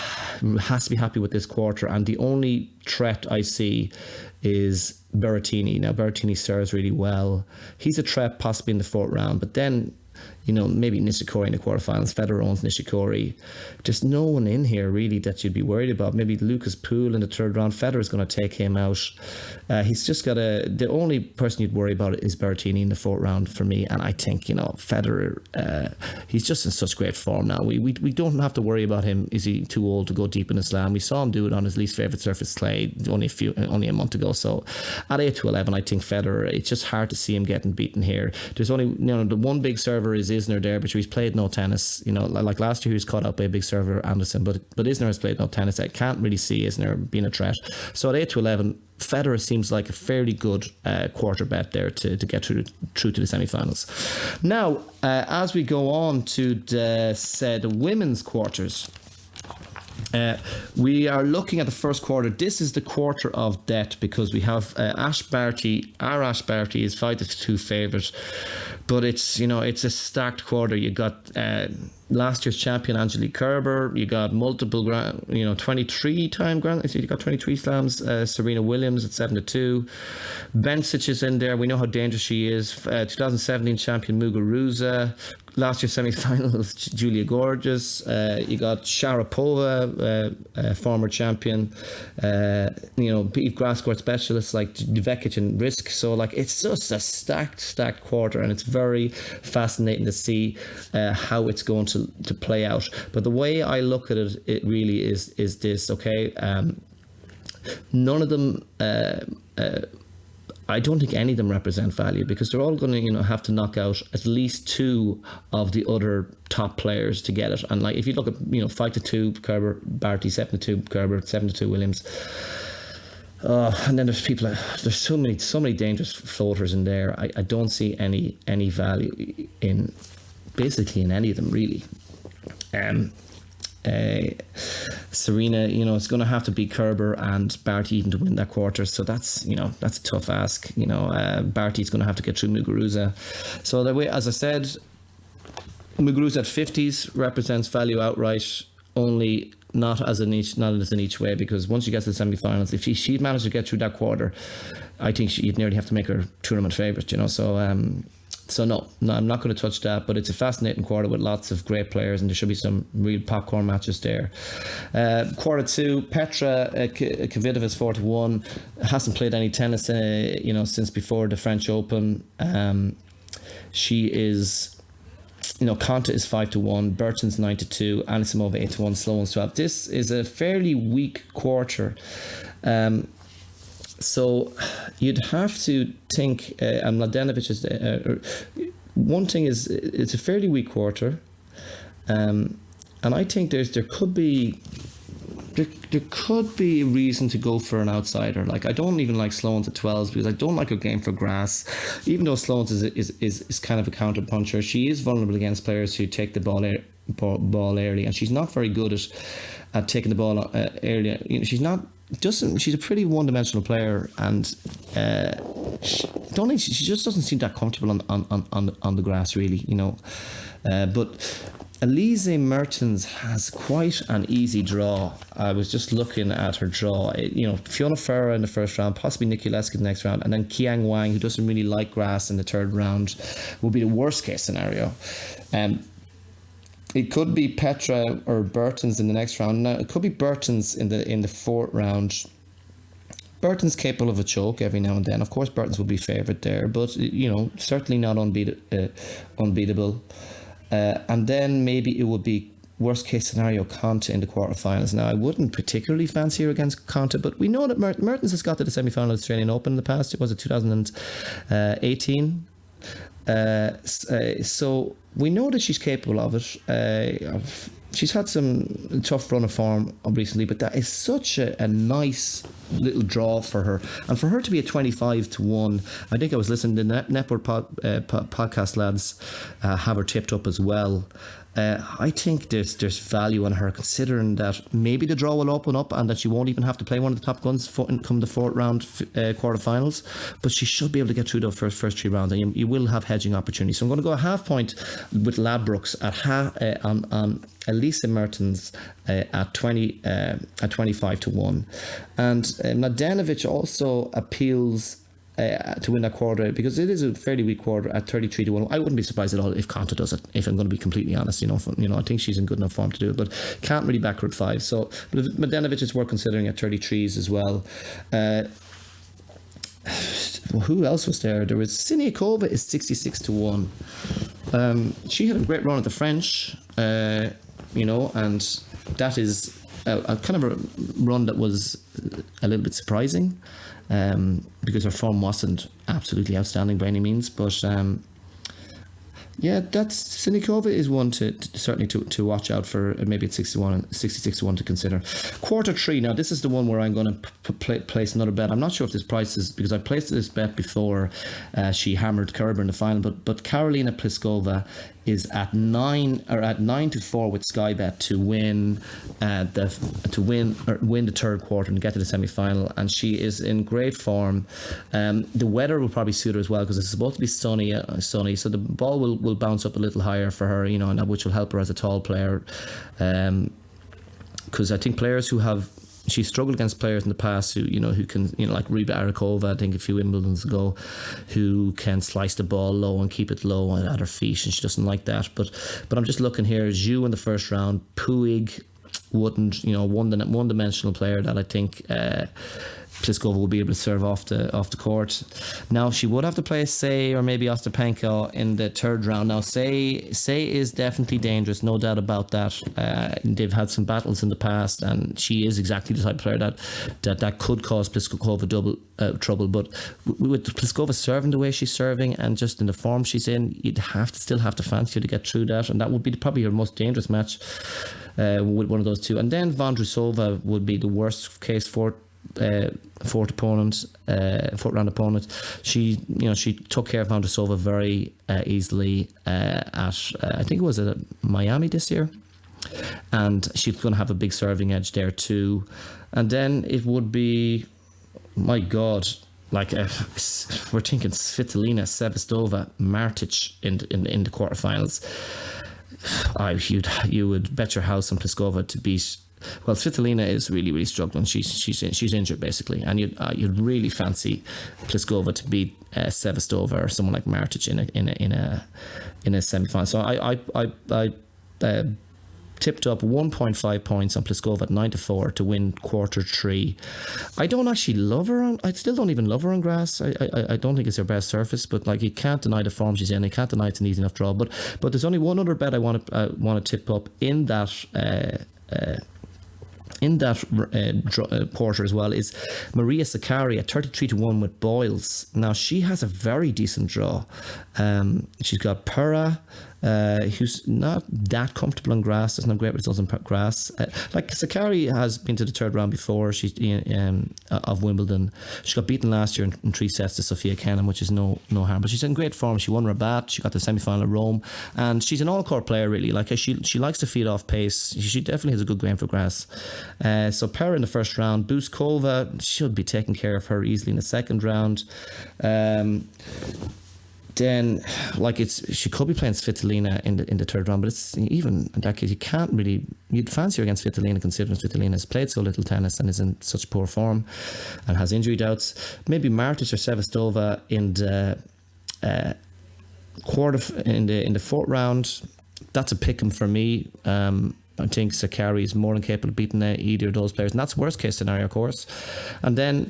has to be happy with this quarter, and the only threat I see is Berrettini. Now, Berrettini serves really well. He's a threat possibly in the fourth round, but then, maybe Nishikori in the quarterfinals. Federer owns Nishikori. There's no one in here really that you'd be worried about. Maybe Lucas Poole in the third round. Federer's going to take him out. He's just got the only person you'd worry about is Berrettini in the fourth round for me. And I think, Federer, he's just in such great form now. We don't have to worry about him. Is he too old to go deep in the Slam? We saw him do it on his least favourite surface, clay, only a month ago. So at 8 to 11, I think Federer, it's just hard to see him getting beaten here. There's only, the one big server is Isner there, but he's played no tennis. Like last year he was caught out by a big server, Anderson, but Isner has played no tennis. I can't really see Isner being a threat. So at 8 to 11, Federer seems like a fairly good quarter bet there to get through to the semi-finals. Now, as we go on to the women's quarters, we are looking at the first quarter. This is the quarter of death, because we have Ash Barty. Our Ash Barty is 5-2 favourite, but it's a stacked quarter. You got last year's champion Angelique Kerber. You got multiple 23-time grand. You got 23 slams. Serena Williams at 7-2. Bencic is in there. We know how dangerous she is. 2017 champion Muguruza. Last year's semi-finals, Julia Gorgeous. You got Sharapova, former champion. Beat grass court specialists like Vekic and Risk. So it's just a stacked quarter, and it's very fascinating to see how it's going to play out. But the way I look at it, it really is this. Okay, none of them. I don't think any of them represent value, because they're all going to, have to knock out at least two of the other top players to get it. And if you look at, 5-2 Kerber, Barty, 7-2 Kerber, 7-2 Williams. And then there's so many dangerous floaters in there. I don't see any value in basically in any of them really. Serena, it's going to have to beat Kerber and Barty even to win that quarter. So that's a tough ask. Barty's going to have to get through Muguruza. So the way, as I said, Muguruza at 50s represents value outright, only not as an each way, because once you get to the semi-finals, if she'd managed to get through that quarter, I think you'd nearly have to make her tournament favourite. So no, I'm not going to touch that, but it's a fascinating quarter with lots of great players, and there should be some real popcorn matches there. Quarter two, Petra Kvitova is 4-1, hasn't played any tennis, since before the French Open. She is, Konta is 5-1, Burton's 9-2, Anisimova 8-1, Sloane's 12. This is a fairly weak quarter. So you'd have to think, and Mladenovic is, one thing is, it's a fairly weak quarter. And I think there could be a reason to go for an outsider. Like, I don't even like Sloane's at 12s because I don't like her game for grass. Even though Sloane's is kind of a counter puncher, she is vulnerable against players who take the ball early, and she's not very good at taking the ball early. She's a pretty one-dimensional player, and she just doesn't seem that comfortable on the grass, really. But Elise Mertens has quite an easy draw. I was just looking at her draw. Fiona Ferrer in the first round, possibly Nikki Lesk in the next round, and then Qiang Wang, who doesn't really like grass, in the third round, will be the worst case scenario. It could be Petra or Burtons in the next round. Now, it could be Burtons in the fourth round. Burton's capable of a choke every now and then. Of course, Burton's will be favourite there, but certainly not unbeatable. And then maybe it would be worst case scenario Konta in the quarterfinals. Now, I wouldn't particularly fancy her against Konta, but we know that Mertens has got to the semi-final of the Australian Open in the past. It was 2018. So we know that she's capable of it. She's had some tough run of form recently, but that is such a nice little draw for her. And for her to be at 25-1, I think I was listening to the Network podcast lads have her tipped up as well. I think there's value on her, considering that maybe the draw will open up and that she won't even have to play one of the top guns come the fourth round quarterfinals, but she should be able to get through the first three rounds, and you will have hedging opportunities. So I'm going to go a half point with Ladbrokes on Elise Mertens at 25-1, and Mladenovic also appeals to win that quarter, because it is a fairly weak quarter at 33-1. I wouldn't be surprised at all if Konta does it, if I'm going to be completely honest. I think she's in good enough form to do it, but can't really back her at 5. So, but Mladenovic is worth considering at 33s as well. Who else was there? There was Siniakova is 66-1. She had a great run at the French, and that is a kind of a run that was a little bit surprising. Because her form wasn't absolutely outstanding by any means, but Siniakova is one to certainly to watch out for. Maybe at 66-1 to consider. Quarter 3. Now this is the one where I'm going to place another bet. I'm not sure if this price is, because I placed this bet before she hammered Kerber in the final, but Karolina Pliskova is at 9-4 with Sky Bet to win win the third quarter and get to the semi-final, and she is in great form. The weather will probably suit her as well, because it's supposed to be sunny, so the ball will bounce up a little higher for her, and which will help her as a tall player, because I think players who have, she struggled against players in the past who can, like Reba Arakova, I think a few Wimbledons ago, who can slice the ball low and keep it low at her feet, and she doesn't like that. But I'm just looking here, Zhu in the first round, Puig wouldn't, one-dimensional player that I think Pliskova will be able to serve off the court. Now she would have to play Say or maybe Ostapenko in the third round. Now Say is definitely dangerous, no doubt about that. They've had some battles in the past, and she is exactly the type of player that could cause Pliskova double trouble. But with Pliskova serving the way she's serving and just in the form she's in, you'd still have to fancy her to get through that, and that would be probably her most dangerous match with one of those two. And then Vondrousova would be the worst case fourth round opponent. She took care of Vondrousova very easily at I think it was at Miami this year, and she's going to have a big serving edge there too. And then it would be, my God, like we're thinking Svitolina, Sevastova, Martic in the quarterfinals. You would bet your house on Pliskova to beat. Well, Svitolina is really, really struggling. She's injured basically, and you'd really fancy Pliskova to beat Sevastova or someone like Martic in a semi-final. So I tipped up 1.5 points on Pliskova at 9-4 to win quarter 3. I don't actually love her I still don't even love her on grass. I don't think it's her best surface, but like, you can't deny the form she's in. You can't deny it's an easy enough draw. But there's only one other bet I want to tip up in that quarter as well, is Maria Sakkari at 33-1 with Boyles. Now, she has a very decent draw. She's got Pura, who's not that comfortable on grass. There's no great results on grass. Like, Sakkari has been to the third round before. She's of Wimbledon. She got beaten last year in 3 sets to Sophia Kenin, which is no harm. But she's in great form. She won Rabat. She got the semi-final at Rome, and she's an all-court player, really. Like, she likes to feed off pace. She definitely has a good game for grass. So Pera in the first round. Buskova should be taking care of her easily in the second round. Then, like, she could be playing Svitolina in the third round, but it's even in that case, you'd fancy her against Svitolina, considering Svitolina has played so little tennis and is in such poor form and has injury doubts. Maybe Martic or Sevastova in the in the fourth round. That's a pick 'em for me. I think Sakkari is more than capable of beating either of those players, and that's worst case scenario, of course. And then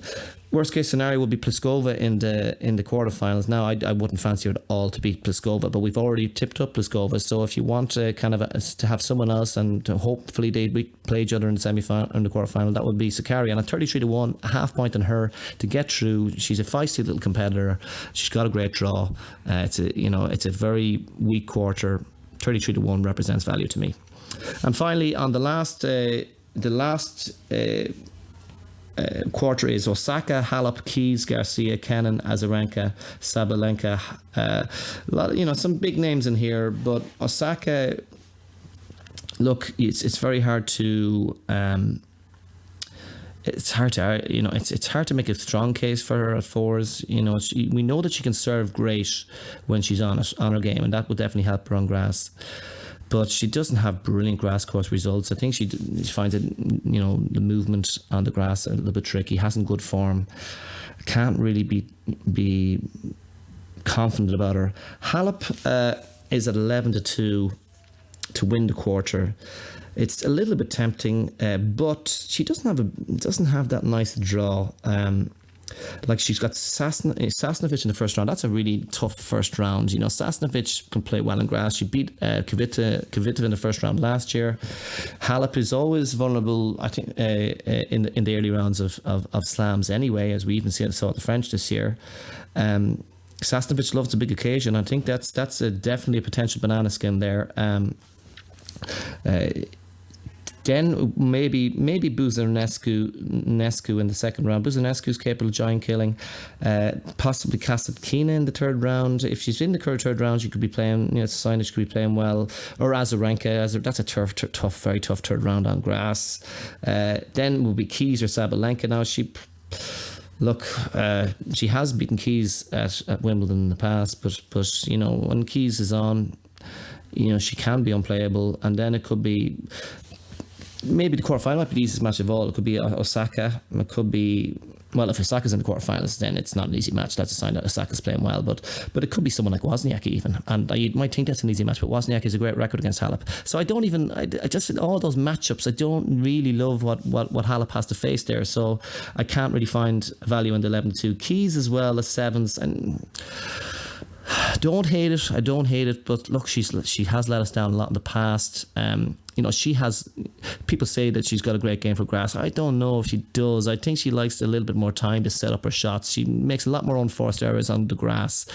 worst case scenario would be Pliskova in the quarterfinals. Now, I wouldn't fancy her at all to beat Pliskova, but we've already tipped up Pliskova. So if you want to to have someone else and to hopefully they play each other in the semi-final, in the quarterfinal, that would be Sakkari. And at 33-1, a half point on her to get through. She's a feisty little competitor. She's got a great draw. It's a very weak quarter. 33-1 represents value to me. And finally, on the last quarter is Osaka, Halep, Keys, Garcia, Kenin, Azarenka, Sabalenka. Some big names in here, but Osaka, look, it's very hard to it's hard to make a strong case for her at fours. We know that she can serve great when she's on her game, and that would definitely help her on grass. But she doesn't have brilliant grass course results. I think she finds it, the movement on the grass a little bit tricky. Hasn't good form. Can't really be confident about her. Halep is at 11-2 to win the quarter. It's a little bit tempting, but she doesn't have that nice draw. Like, she's got Sasnovich in the first round. That's a really tough first round. Sasnovich can play well in grass. She beat Kvitova in the first round last year. Halep is always vulnerable, I think, in the early rounds of slams anyway, as we even saw at the French this year. Sasnovich loves a big occasion. I think that's definitely a potential banana skin there. Then maybe Buzarnescu in the second round. Buzarnescu is capable of giant killing. Possibly Kasatkina in the third round. If she's in the third round, she could be playing. It's a sign that she could be playing well. Or Azarenka. That's a very tough third round on grass. Then will be Keys or Sabalenka. Now she has beaten Keys at Wimbledon in the past, but when Keys is on, she can be unplayable, and then it could be. Maybe the quarterfinal might be the easiest match of all. It could be Osaka. It could be, well, if Osaka's in the quarterfinals, then it's not an easy match. That's a sign that Osaka's playing well. But it could be someone like Wozniacki even. And you might think that's an easy match, but Wozniacki has a great record against Halep. So I just all those matchups, I don't really love what Halep has to face there. So I can't really find value in the 11-2. Keys as well as sevens. And I don't hate it, but look, she has let us down a lot in the past. She has, people say that she's got a great game for grass. I don't know if she does. I think she likes a little bit more time to set up her shots. She makes a lot more unforced errors on the grass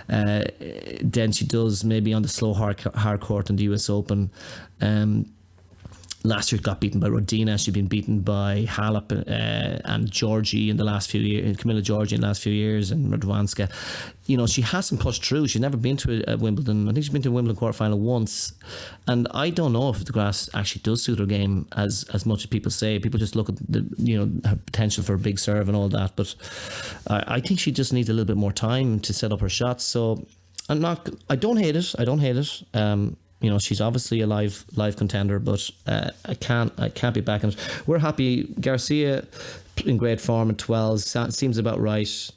than she does maybe on the slow hard court in the US Open. Last year got beaten by Rodina. She'd been beaten by Halep and Georgie in the last few years, Camilla Georgie in the last few years, and Radwanska. She hasn't pushed through. She's never been to a Wimbledon. I think she's been to a Wimbledon quarterfinal once. And I don't know if the grass actually does suit her game as much as people say. People just look at her potential for a big serve and all that. But I think she just needs a little bit more time to set up her shots. So I don't hate it. She's obviously a live contender, but I can't be backing it. We're happy. Garcia in great form at 12s seems about right.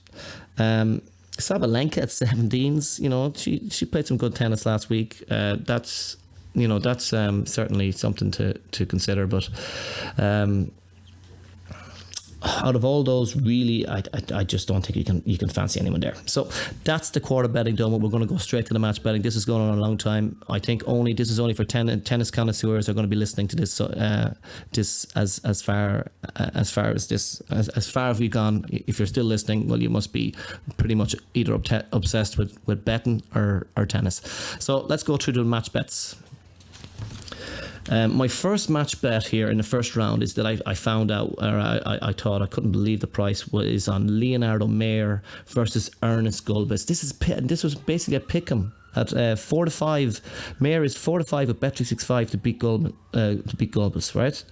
Sabalenka at 17s. She played some good tennis last week. That's that's certainly something to consider. But out of all those, really, I just don't think you can fancy anyone there. So that's the quarter betting done. We're going to go straight to the match betting. This is going on a long time. I think this is only for tennis connoisseurs who are going to be listening to this. This as far as we've gone. If you're still listening, well, you must be pretty much either obsessed with betting or tennis. So let's go through the match bets. My first match bet here in the first round is that I found out, or I thought I couldn't believe the price is on Leonardo Mayer versus Ernest Gulbis. This was basically a pick'em at 4-5. Mayer is 4-5 with Bet365 to beat Gulbis, right?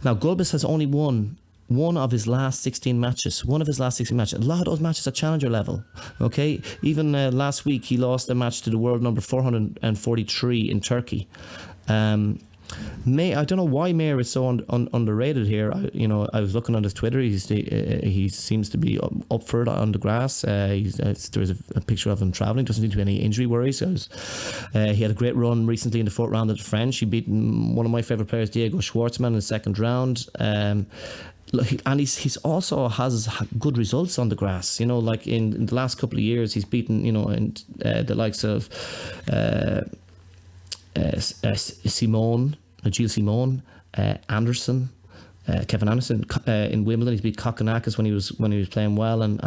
Now Gulbis has only won one of his last 16 matches. A lot of those matches at challenger level. Okay, even last week he lost a match to the world number 443 in Turkey. I don't know why Mayer is so underrated here. I was looking on his Twitter. He seems to be up for it on the grass. There's a picture of him travelling. Doesn't seem to be any injury worries. He had a great run recently in the fourth round at the French. He beat one of my favourite players, Diego Schwartzman, in the second round. And he's also has good results on the grass. Like in the last couple of years, he's beaten the likes of Gilles Simon, Anderson, Kevin Anderson in Wimbledon. He's beat Kokkinakis when he was playing well, and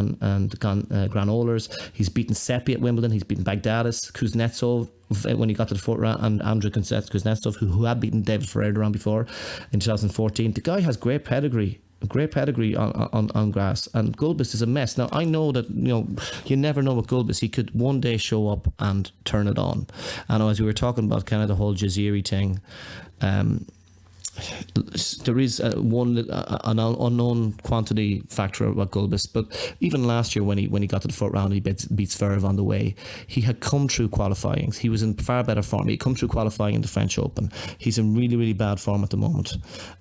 Granollers. He's beaten Seppi at Wimbledon. He's beaten Baghdadis, Kuznetsov when he got to the fourth round, and Andrei Kuznetsov, who had beaten David Ferreira round before in 2014. The guy has great pedigree on grass, and Gulbis is a mess. Now I know that you never know with Gulbis. He could one day show up and turn it on. I know, as we were talking about kind of the whole Jaziri thing, there is an unknown quantity factor about Gulbis, but even last year when he got to the fourth round, he beats Zverev on the way. He had come through qualifying. He was in far better form. He'd come through qualifying in the French Open. He's in really, really bad form at the moment.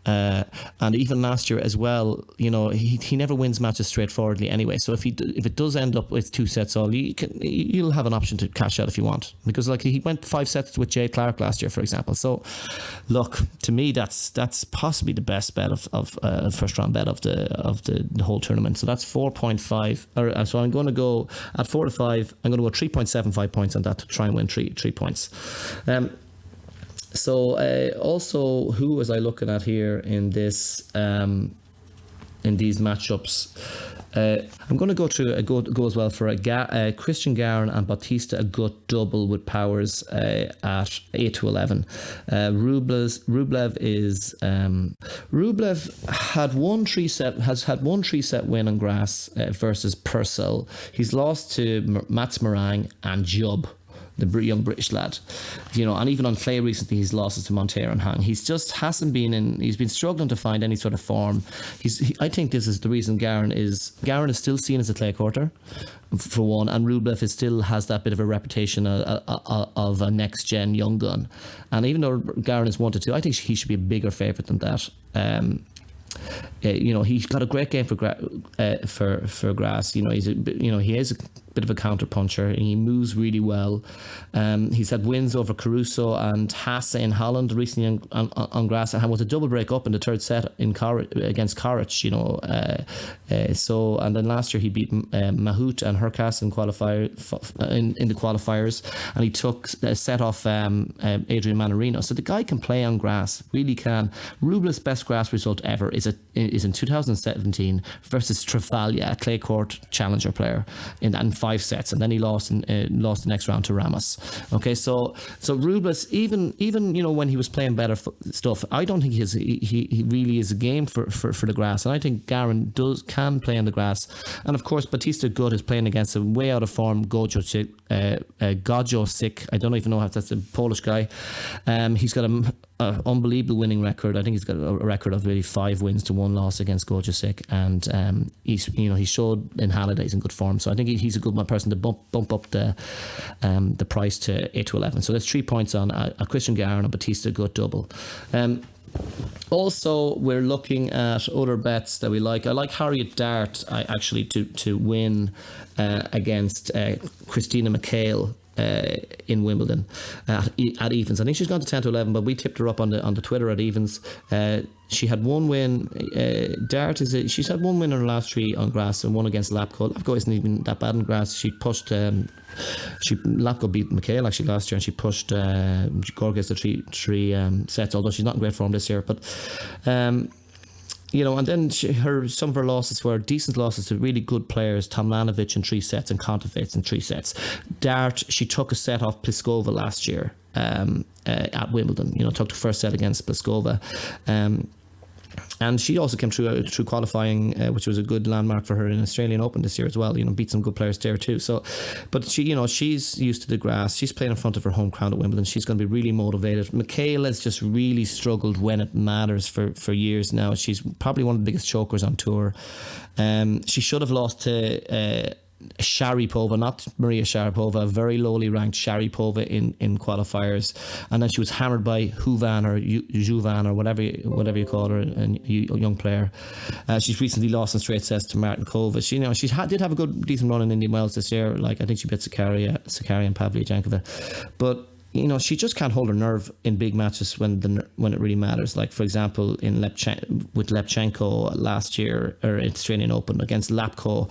And even last year as well, he never wins matches straightforwardly anyway. So if it does end up with 2 sets all, you'll have an option to cash out if you want, because he went 5 sets with Jay Clark last year, for example. So look, to me that's possibly the best bet of first round bet of the whole tournament. So that's 4.5. So I'm going to go at 4-5. I'm going to go 3.75 points on that to try and win 3 points. Also, who was I looking at here in this in these matchups? I'm going to go through go as well for Christian Garin and Bautista Agut double with powers at 8-11. Rublev had has had one 3-set win on grass versus Purcell. He's lost to Mats Morang and Jubb, the young British lad, and even on clay recently he's lost to Monteiro and Hang. He's just hasn't been he's been struggling to find any sort of form. I think this is the reason Garin is still seen as a clay courter, for one, and Rublev still has that bit of a reputation of a next gen young gun. And even though Garin is 1-2, I think he should be a bigger favourite than that. He's got a great game for grass. He is a bit of a counter puncher. He moves really well. He's had wins over Caruso and Hasse in Holland recently on grass, and was a double break up in the third set against Koric. And then last year he beat Mahut and Hurkacz in the qualifiers, and he took a set off Adrian Manarino. So the guy can play on grass, really can. Rublev's best grass result ever is in 2017 versus Trevaglia, a clay court challenger player, in 5 sets, and then he lost the next round to Ramos. Okay, so Rublev, even when he was playing better stuff, I don't think he really is a game for the grass, and I think Garin can play on the grass. And of course Bautista Agut is playing against a way out of form Gojo Sik. I don't even know if that's a Polish guy. He's got an unbelievable winning record. I think he's got a record of really 5 wins to 1 loss against Gojo Sik, and he showed in Halliday he's in good form. So I think he's a good person to bump up the price to 8-11. So that's 3 points on a Christian Garin and Bautista Agut double. Also, we're looking at other bets that we like. I like Harriet Dart actually to win against Christina McHale in Wimbledon at evens. I think she's gone to 10 to 11, but we tipped her up on the Twitter at evens. She had one win. Dart she's had one win in her last 3 on grass and one against Lapko. Lapko isn't even that bad in grass. She pushed. Lapko beat Mikhail actually last year, and she pushed Gorgas to three sets. Although she's not in great form this year, but. And then some of her losses were decent losses to really good players, Tomljanovic in 3 sets and Kontovic in 3 sets. Dart, she took a set off Pliskova last year at Wimbledon. Took the first set against Pliskova. And she also came through qualifying, which was a good landmark for her in Australian Open this year as well. Beat some good players there too. So, but she's used to the grass. She's playing in front of her home crowd at Wimbledon. She's going to be really motivated. Mikhail has just really struggled when it matters for years now. She's probably one of the biggest chokers on tour. She should have lost to Sharipova, not Maria Sharapova, a very lowly ranked Sharipova in qualifiers, and then she was hammered by Huvan or Juvan or whatever you call her, a young player. She's recently lost in straight sets to Martin Kova. She did have a decent run in Indian Wells this year. Like, I think she beat Sakari and Pavlyuchenkova, but she just can't hold her nerve in big matches when it really matters. Like, for example, with Lepchenko last year, or at Australian Open against Lapko.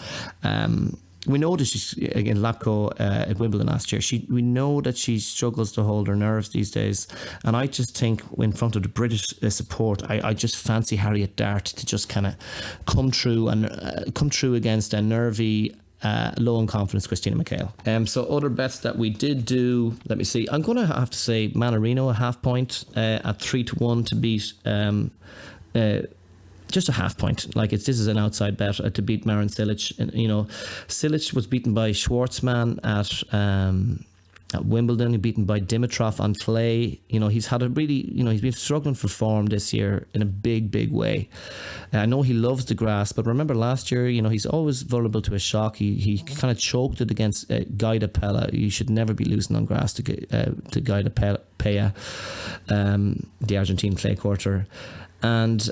We know that she's against Lapko at Wimbledon last year. We know that she struggles to hold her nerves these days, and I just think in front of the British support, I just fancy Harriet Dart to just kind of come through against a nervy, low in confidence Christina Mikhail. So other bets that we did do, let me see. I'm going to have to say Mannarino a half point at 3-1 to beat. Just a half point. Like, this is an outside bet to beat Marin Cilic. And Cilic was beaten by Schwartzman at Wimbledon. He beaten by Dimitrov on clay. He's had a really, he's been struggling for form this year in a big way. I know he loves the grass, but remember last year, he's always vulnerable to a shock. He kind of choked it against Guida Pella. You should never be losing on grass to Guida Pella, the Argentine clay courter. And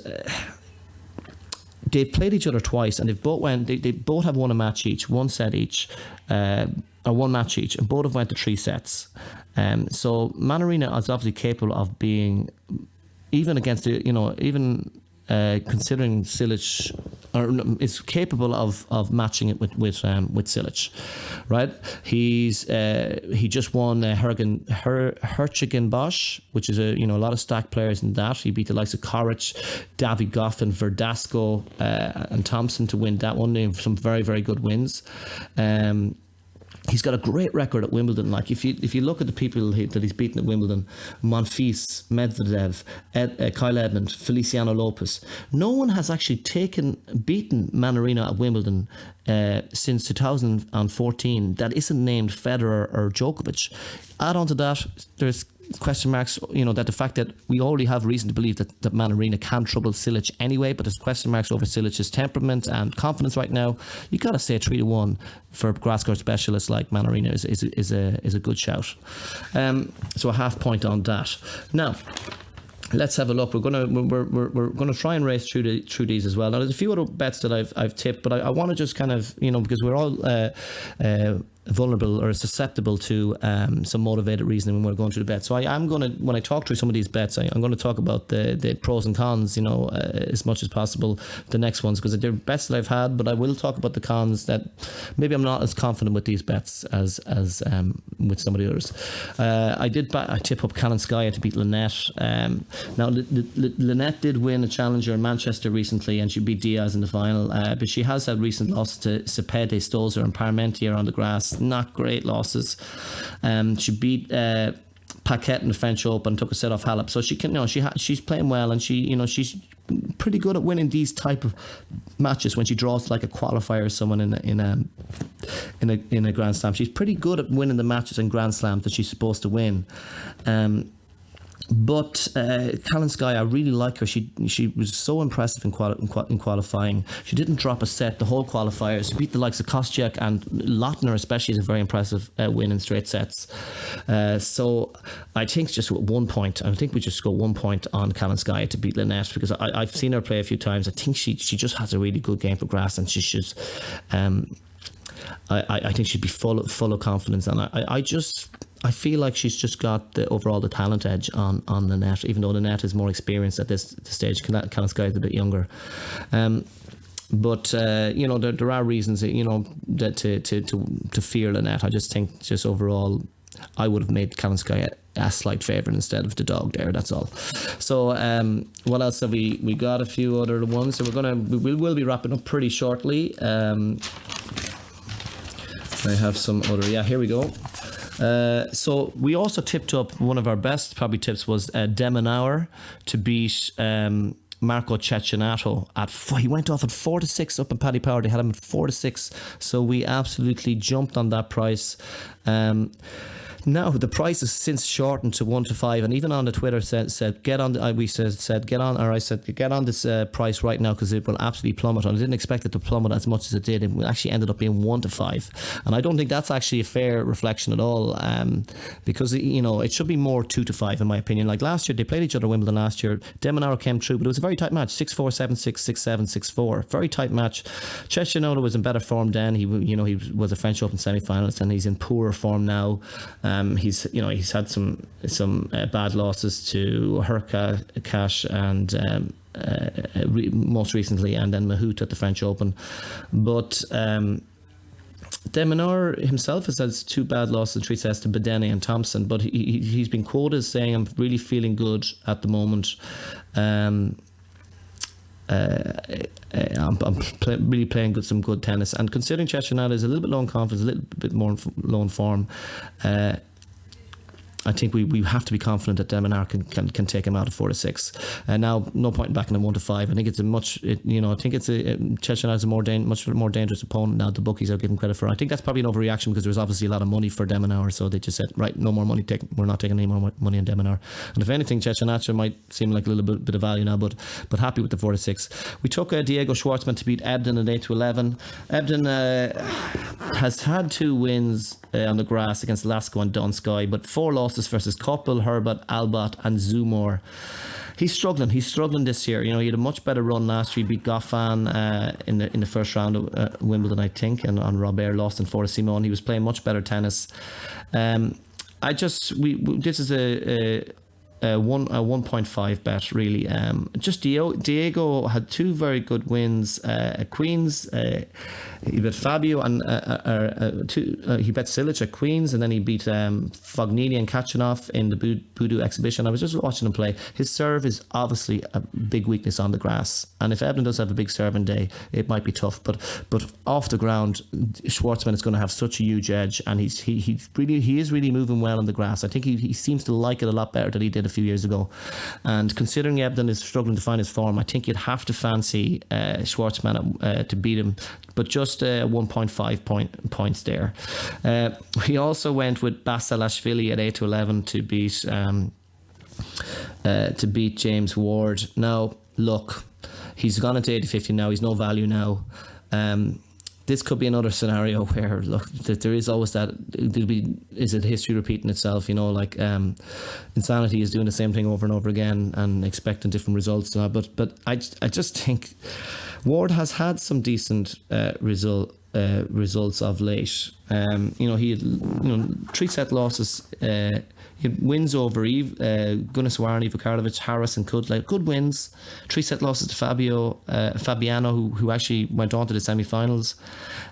they've played each other twice, and they both have won a match each, one set each, or one match each, and both have went to 3 sets. So Mannarino is obviously capable of being, even against considering Cilic, or is capable of matching it with Cilic, right? He just won Herzogenbosch, which is a lot of stacked players in that. He beat the likes of Koric, David Goffin, Verdasco, and Thompson to win that one. They have some very, very good wins. He's got a great record at Wimbledon. Like, if you look at the people that he's beaten at Wimbledon, Monfils, Medvedev, Kyle Edmund, Feliciano Lopez, no one has actually beaten Mannarino at Wimbledon since 2014 that isn't named Federer or Djokovic. Add on to that, there's question marks, that the fact that we already have reason to believe that Mannarino can trouble Cilic anyway, but there's question marks over Cilic's temperament and confidence right now. You got to say 3-1 for grass court specialists like Mannarino is a good shout. So a half point on that. Now, let's have a look. We're gonna try and race through these as well. Now, there's a few other bets that I've tipped, but I want to just kind of, because we're all vulnerable or susceptible to some motivated reasoning when we're going through the bets. So I'm going to, when I talk through some of these bets, I'm going to talk about the pros and cons, as much as possible, the next ones, because they're bets that I've had, but I will talk about the cons that maybe I'm not as confident with these bets as with some of the others. I tip up Kalinskaya to beat Lynette. Now, Lynette did win a challenger in Manchester recently, and she beat Diaz in the final, but she has had recent losses to Cepeda, Stosur and Parmentier on the grass. Not great losses. She beat Paquette in the French Open, took a set off Halep, so she can, she's playing well, and she's pretty good at winning these type of matches when she draws like a qualifier or someone in a Grand Slam. She's pretty good at winning the matches in Grand Slams that she's supposed to win. But Kalinskaya, I really like her. She was so impressive in qualifying. She didn't drop a set the whole qualifiers. She beat the likes of Kostyuk, and Lottner especially is a very impressive win in straight sets. So I think just with 1 point, I think we just go 1 point on Kalinskaya to beat Lynette, because I've seen her play a few times. I think she just has a really good game for grass, and she's just I think she'd be full of confidence, and I feel like she's just got the talent edge on the net, even though the net is more experienced at this stage. Kalinskaya is a bit younger. But there are reasons that to fear the net. I just think just overall, I would have made Kalinskaya a slight favourite instead of the dog there. That's all. So what else have we got? A few other ones. So we'll be wrapping up pretty shortly. I have some other. Yeah, here we go. So we also tipped up, one of our best probably tips was Demonauer to beat Marco Cecchinato he went off at 4-6 up in Paddy Power. They had him at 4-6, so we absolutely jumped on that price. Now the price has since shortened to 1-5, and even on the Twitter said get on. I said get on this price right now because it will absolutely plummet. And I didn't expect it to plummet as much as it did. It actually ended up being 1-5, and I don't think that's actually a fair reflection at all. Because it should be more 2-5 in my opinion. Like last year, they played each other at Wimbledon last year. Demonauer came through, but it was a very tight match: 6-4, 7-6, 6-7, 6-4. Very tight match. Cecchinato was in better form then. He was a French Open semi-finalist, and he's in poorer form now. He's had some bad losses to Hurkacz and most recently, and then Mahut at the French Open. But Demonauer himself has had 2 bad losses in 3 sets to Bedene and Thompson, but he's been quoted as saying, "I'm really feeling good at the moment. I'm really playing some good tennis." And considering Cecchinato is a little bit low in confidence, a little bit more low in form, I think we have to be confident that Demonauer can take him out of 4-6. And now, no point in backing him 1-5. I think it's Cecchinato is a much more dangerous opponent now. The bookies are giving credit for. I think that's probably an overreaction because there's obviously a lot of money for Demonauer, so they just said, right, no more money. We're not taking any more money on Demonauer. And if anything, Cecchinato might seem like a little bit of value now, but happy with the 4-6. We took Diego Schwartzman to beat Ebden at 8-11. Ebden has had 2 wins on the grass against Lasko and Donskoy, but 4 losses versus Koppel, Herbert, Albat and Zumor. He's struggling this year. He had a much better run last year. He beat Goffin in the first round of Wimbledon, I think, and on Robert lost in 4 to Simon. He was playing much better tennis. This is a 1.5 bet really. Just Diego had 2 very good wins at Queens. He bet Fabio and he bet Silic at Queens, and then he beat Fognini and Kachanov in the Voodoo exhibition. I was just watching him play. His serve is obviously a big weakness on the grass, and if Ebden does have a big serving day, it might be tough. But off the ground, Schwartzman is going to have such a huge edge, and he is really moving well on the grass. I think he seems to like it a lot better than he did a few years ago. And considering Ebden is struggling to find his form, I think you'd have to fancy Schwartzman to beat him, but just 1.5 points there. We also went with Basilashvili at 8-11 to beat James Ward. Now, look, he's gone into 80-50 now. He's no value now. This could be another scenario where, look, there is always that. Is it history repeating itself? Insanity is doing the same thing over and over again and expecting different results. But I just think Ward has had some decent results of late. He had 3 set losses. He had wins over Gunniswaran, Ivo Karlovic, Harris and Kudla. Good wins. 3 set losses to Fabiano, who actually went on to the semi-finals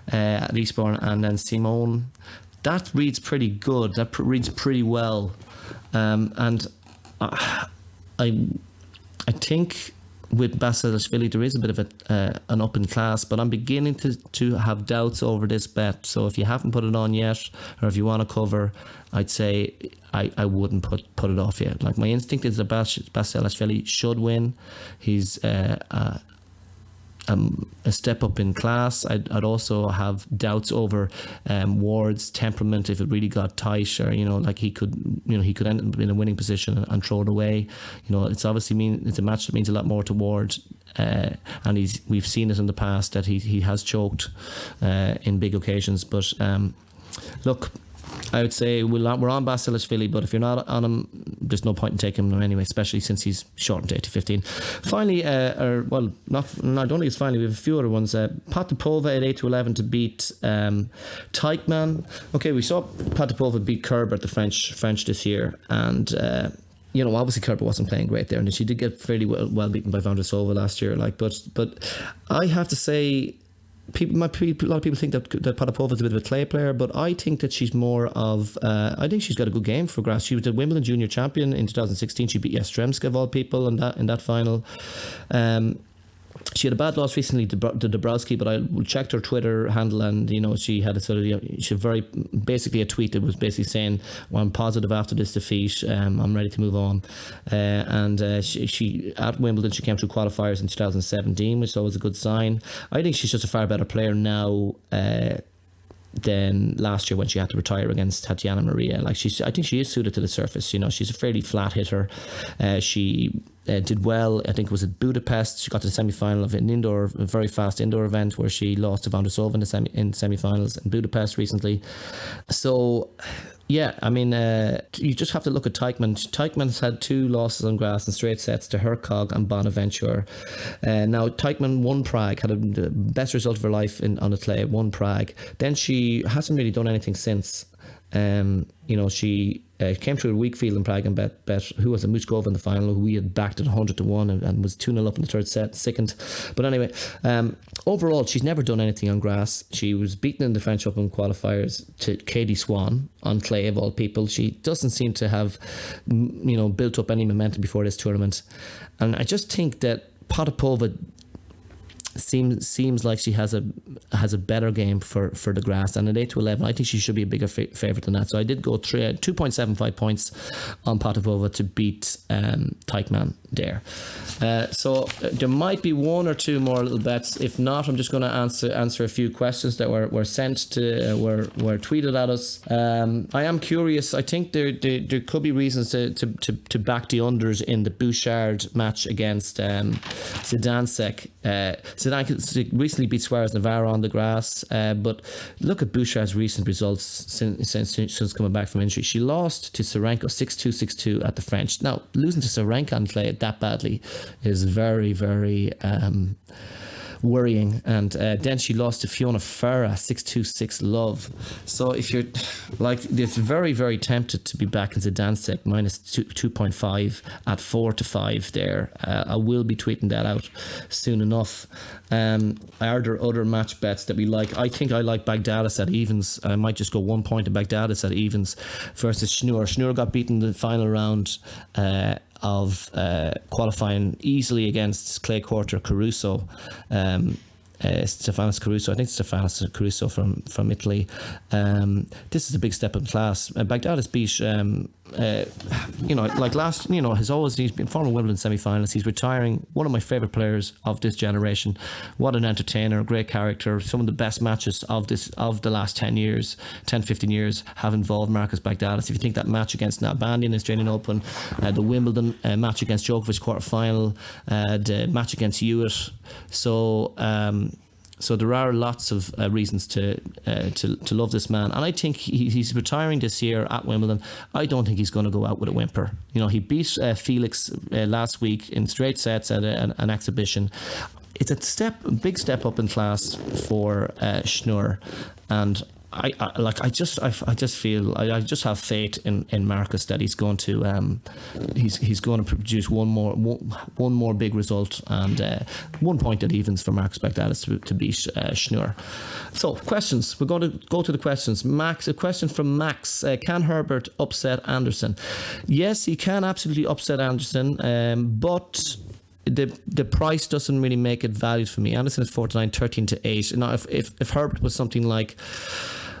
at Eastbourne, and then Simone. That reads pretty good. That reads pretty well. And I think with Basilashvili there is a bit of an up in class, but I'm beginning to have doubts over this bet. So if you haven't put it on yet, or if you want to cover, I'd say I wouldn't put it off yet. Like, my instinct is that Basilashvili should win. He's a step up in class. I'd also have doubts over Ward's temperament if it really got tight, or he could end up in a winning position and throw it away. It's obviously it's a match that means a lot more to Ward, and we've seen it in the past that he has choked in big occasions. But look, I would say we're on Basilashvili, but if you're not on him, there's no point in taking him anyway, especially since he's shortened to 8-15. Finally, I don't think it's finally, we have a few other ones. Potapova at 8-11 to beat Teichmann. Okay, we saw Potapova beat Kerber at the French this year, and obviously Kerber wasn't playing great there, and she did get fairly well beaten by Vondrousova last year. But I have to say, a lot of people think that Potapova is a bit of a clay player, but I think that she's more of. I think she's got a good game for grass. She was the Wimbledon junior champion in 2016. She beat Yastremska of all people in that final. She had a bad loss recently to Dabrowski, but I checked her Twitter handle, and she had a sort of basically a tweet that was basically saying, well, I'm positive after this defeat, I'm ready to move on. She at Wimbledon, she came through qualifiers in 2017, which was a good sign. I think she's just a far better player now than last year when she had to retire against Tatiana Maria. I think she is suited to the surface. She's a fairly flat hitter. She did well, I think it was at Budapest. She got to the semi-final of a very fast indoor event where she lost to Vondrousova in semi-finals in Budapest recently. So yeah, I mean, you just have to look at Teichmann. Teichmann's had 2 losses on grass in straight sets to Hercog and Bonaventure. Now, Teichmann won Prague, had the best result of her life on the clay, won Prague. Then she hasn't really done anything since. She came through a weak field in Prague and bet who was a Muchkova in the final, who we had backed at 100-1 and was 2-0 up in the third set, second. But anyway, overall, she's never done anything on grass. She was beaten in the French Open qualifiers to Katie Swan on clay of all people. She doesn't seem to have, built up any momentum before this tournament. And I just think that Potapova seems like she has a better game for the grass, and at 8-11 I think she should be a bigger favourite than that. So I did go 2.75 points on Potapova to beat Teichmann there. So there might be one or two more little bets. If not, I'm just going to answer a few questions that were sent to were tweeted at us. I am curious. I think there could be reasons to back the unders in the Bouchard match against Zidansek. Zidane recently beat Suarez Navarro on the grass, but look at Bouchard's recent results since coming back from injury. She lost to Sarenko 6-2, 6-2 at the French. Now, losing to Sarenko on clay that badly is very, very worrying. And then she lost to Fiona Ferra 6-2, 6-love. So if you're it's very, very tempted to be back in Zidansek minus 2.5 at 4-5 there. I will be tweeting that out soon enough. Are there other match bets that we like? I think I like Baghdadis at evens. I might just go 1 point to Baghdadis at evens versus Schnur. Schnur got beaten in the final round of qualifying easily against clay quarter Caruso. Stefanos Caruso. I think Stefanos Caruso from Italy. This is a big step in class. Baghdadis beat he's been former Wimbledon semi-finalist. He's retiring. One of my favourite players of this generation. What an entertainer, great character. Some of the best matches of the last 10 years, 10-15 years have involved Marcus Baghdadis. If you think that match against Nalbandian in the Australian Open, the Wimbledon match against Djokovic quarter-final, the match against Hewitt. So there are lots of reasons to love this man, and I think he's retiring this year at Wimbledon. I don't think he's going to go out with a whimper. He beat Felix last week in straight sets at an exhibition. It's a big step up in class for Schnur, and I just feel I just have faith in Marcus that he's going to he's going to produce one more big result, and 1 point at evens for Marcus Baghdadis to beat Schnur. So questions, we're going to go to the questions. Max, a question from Max: can Herbert upset Anderson? Yes, he can absolutely upset Anderson, but the price doesn't really make it valued for me. Anderson is 4-9, 13-8. Now, if Herbert was something like,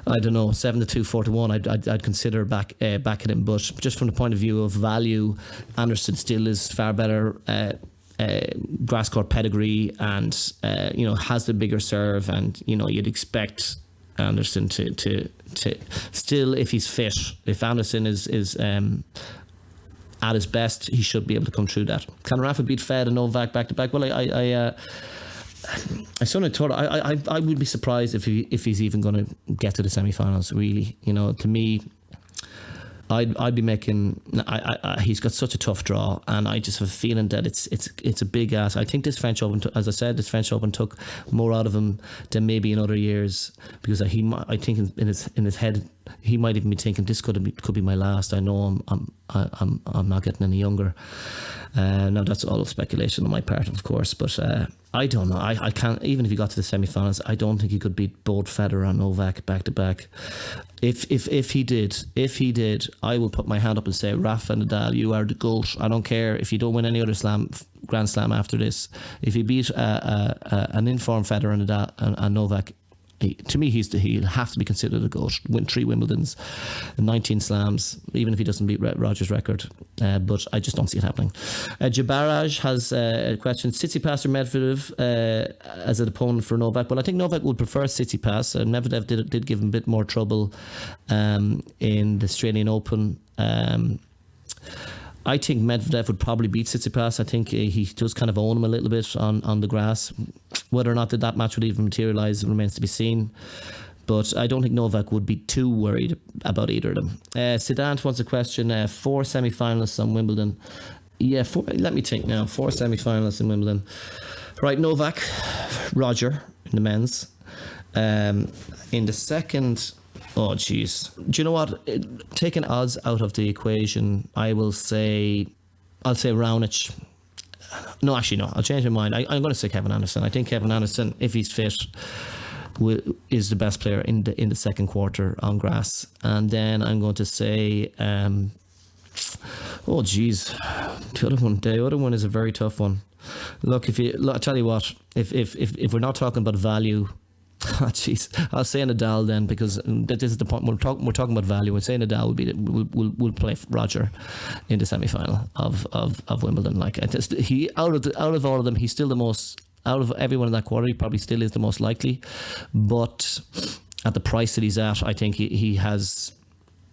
I don't know, 7-2, 4-1, I'd consider backing him. But just from the point of view of value, Anderson still is far better grass court pedigree, and has the bigger serve, and you'd expect Anderson to still, if he's fit, if Anderson is at his best, he should be able to come through that. Can Rafa beat Fed and Novak back to back? Well, I sort of thought I would be surprised if he's even going to get to the semi-finals. Really, to me, I'd be making. He's got such a tough draw, and I just have a feeling that it's a big ask. I think this French Open, as I said, this French Open took more out of him than maybe in other years, because I think in his head he might even be thinking this could be my last. I know I'm not getting any younger. Now that's all speculation on my part, of course, but I don't know. I can't, even if he got to the semi-finals, I don't think he could beat both Federer and Novak back to back. If he did, I will put my hand up and say, Rafa Nadal, you are the GOAT. I don't care if you don't win any other Grand Slam after this. If he beat an informed Federer and Novak, to me, he'll have to be considered a GOAT. Win 3 Wimbledons, 19 slams, even if he doesn't beat Roger's record. But I just don't see it happening. Jabaraj has a question: Tsitsipas or Medvedev as an opponent for Novak? Well, I think Novak would prefer Tsitsipas. Medvedev did give him a bit more trouble in the Australian Open. I think Medvedev would probably beat Tsitsipas. I think he does kind of own him a little bit on the grass. Whether or not that match would even materialise remains to be seen. But I don't think Novak would be too worried about either of them. Siddhant wants a question. 4 semi-finalists on Wimbledon. Yeah, let me think now. 4 semi-finalists in Wimbledon. Right, Novak, Roger in the men's. In the second... Oh, jeez. Do you know what? Taking odds out of the equation, I'll say Raonic. No, actually, no. I'll change my mind. I'm going to say Kevin Anderson. I think Kevin Anderson, if he's fit, is the best player in the second quarter on grass. And then I'm going to say, the other one is a very tough one. Look, I tell you what, if we're not talking about value. Oh, jeez. I'll say Nadal then, because this is the point. We're talking about value. We're saying Nadal will play Roger in the semi-final of Wimbledon. Like, he out of all of them, he's still the most, out of everyone in that quarter, he probably still is the most likely. But at the price that he's at, I think he has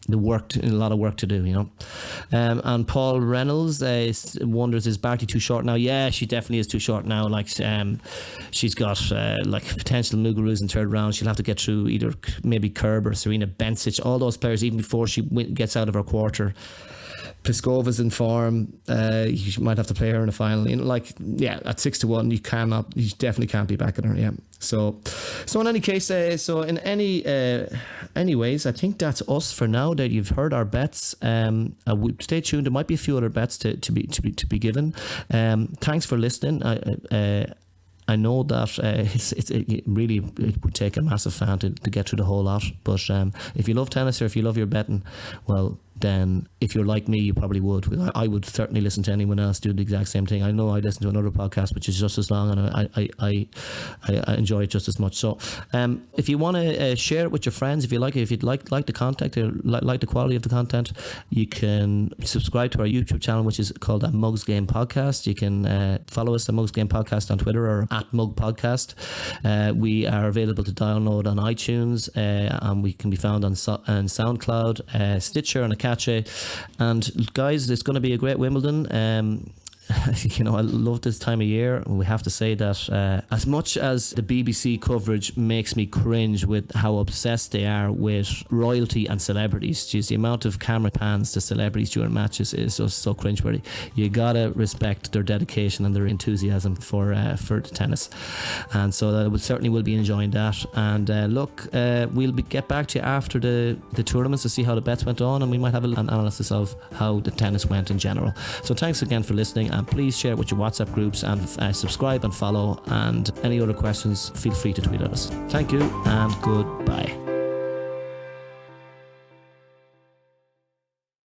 a lot of work to do, you know. And Paul Reynolds wonders, is Barty too short now? Yeah, she definitely is too short now. Like, she's got potential Muguruza in third round. She'll have to get through either maybe Kerber or Serena Bencic, all those players, even before she gets out of her quarter. Pliskova's in form. You might have to play her in the final. You know, at 6-1, you definitely can't be backing her. Yeah. So in any case, so in anyways, I think that's us for now. That you've heard our bets. Stay tuned. There might be a few other bets to be given. Thanks for listening. I know that it would take a massive fan to get through the whole lot. But if you love tennis or if you love your betting, well, then if you're like me, you probably would. I would certainly listen to anyone else do the exact same thing. I know I listen to another podcast which is just as long, and I enjoy it just as much. So if you want to share it with your friends, if you'd like the content or like the quality of the content, you can subscribe to our YouTube channel, which is called the Mugs Game Podcast. You can follow us, the Mugs Game Podcast, on Twitter, or at Mug Podcast. We are available to download on iTunes, and we can be found on SoundCloud, Stitcher, and Acast. And guys, it's going to be a great Wimbledon. You know, I love this time of year. We have to say that as much as the BBC coverage makes me cringe with how obsessed they are with royalty and celebrities, geez, the amount of camera pans to celebrities during matches is just so cringeworthy. You gotta respect their dedication and their enthusiasm for the tennis, and so we certainly will be enjoying that. And look, we'll get back to you after the tournaments to see how the bets went on, and we might have an analysis of how the tennis went in general. So thanks again for listening. And please share it with your WhatsApp groups, and subscribe and follow. And any other questions, feel free to tweet at us. Thank you and goodbye.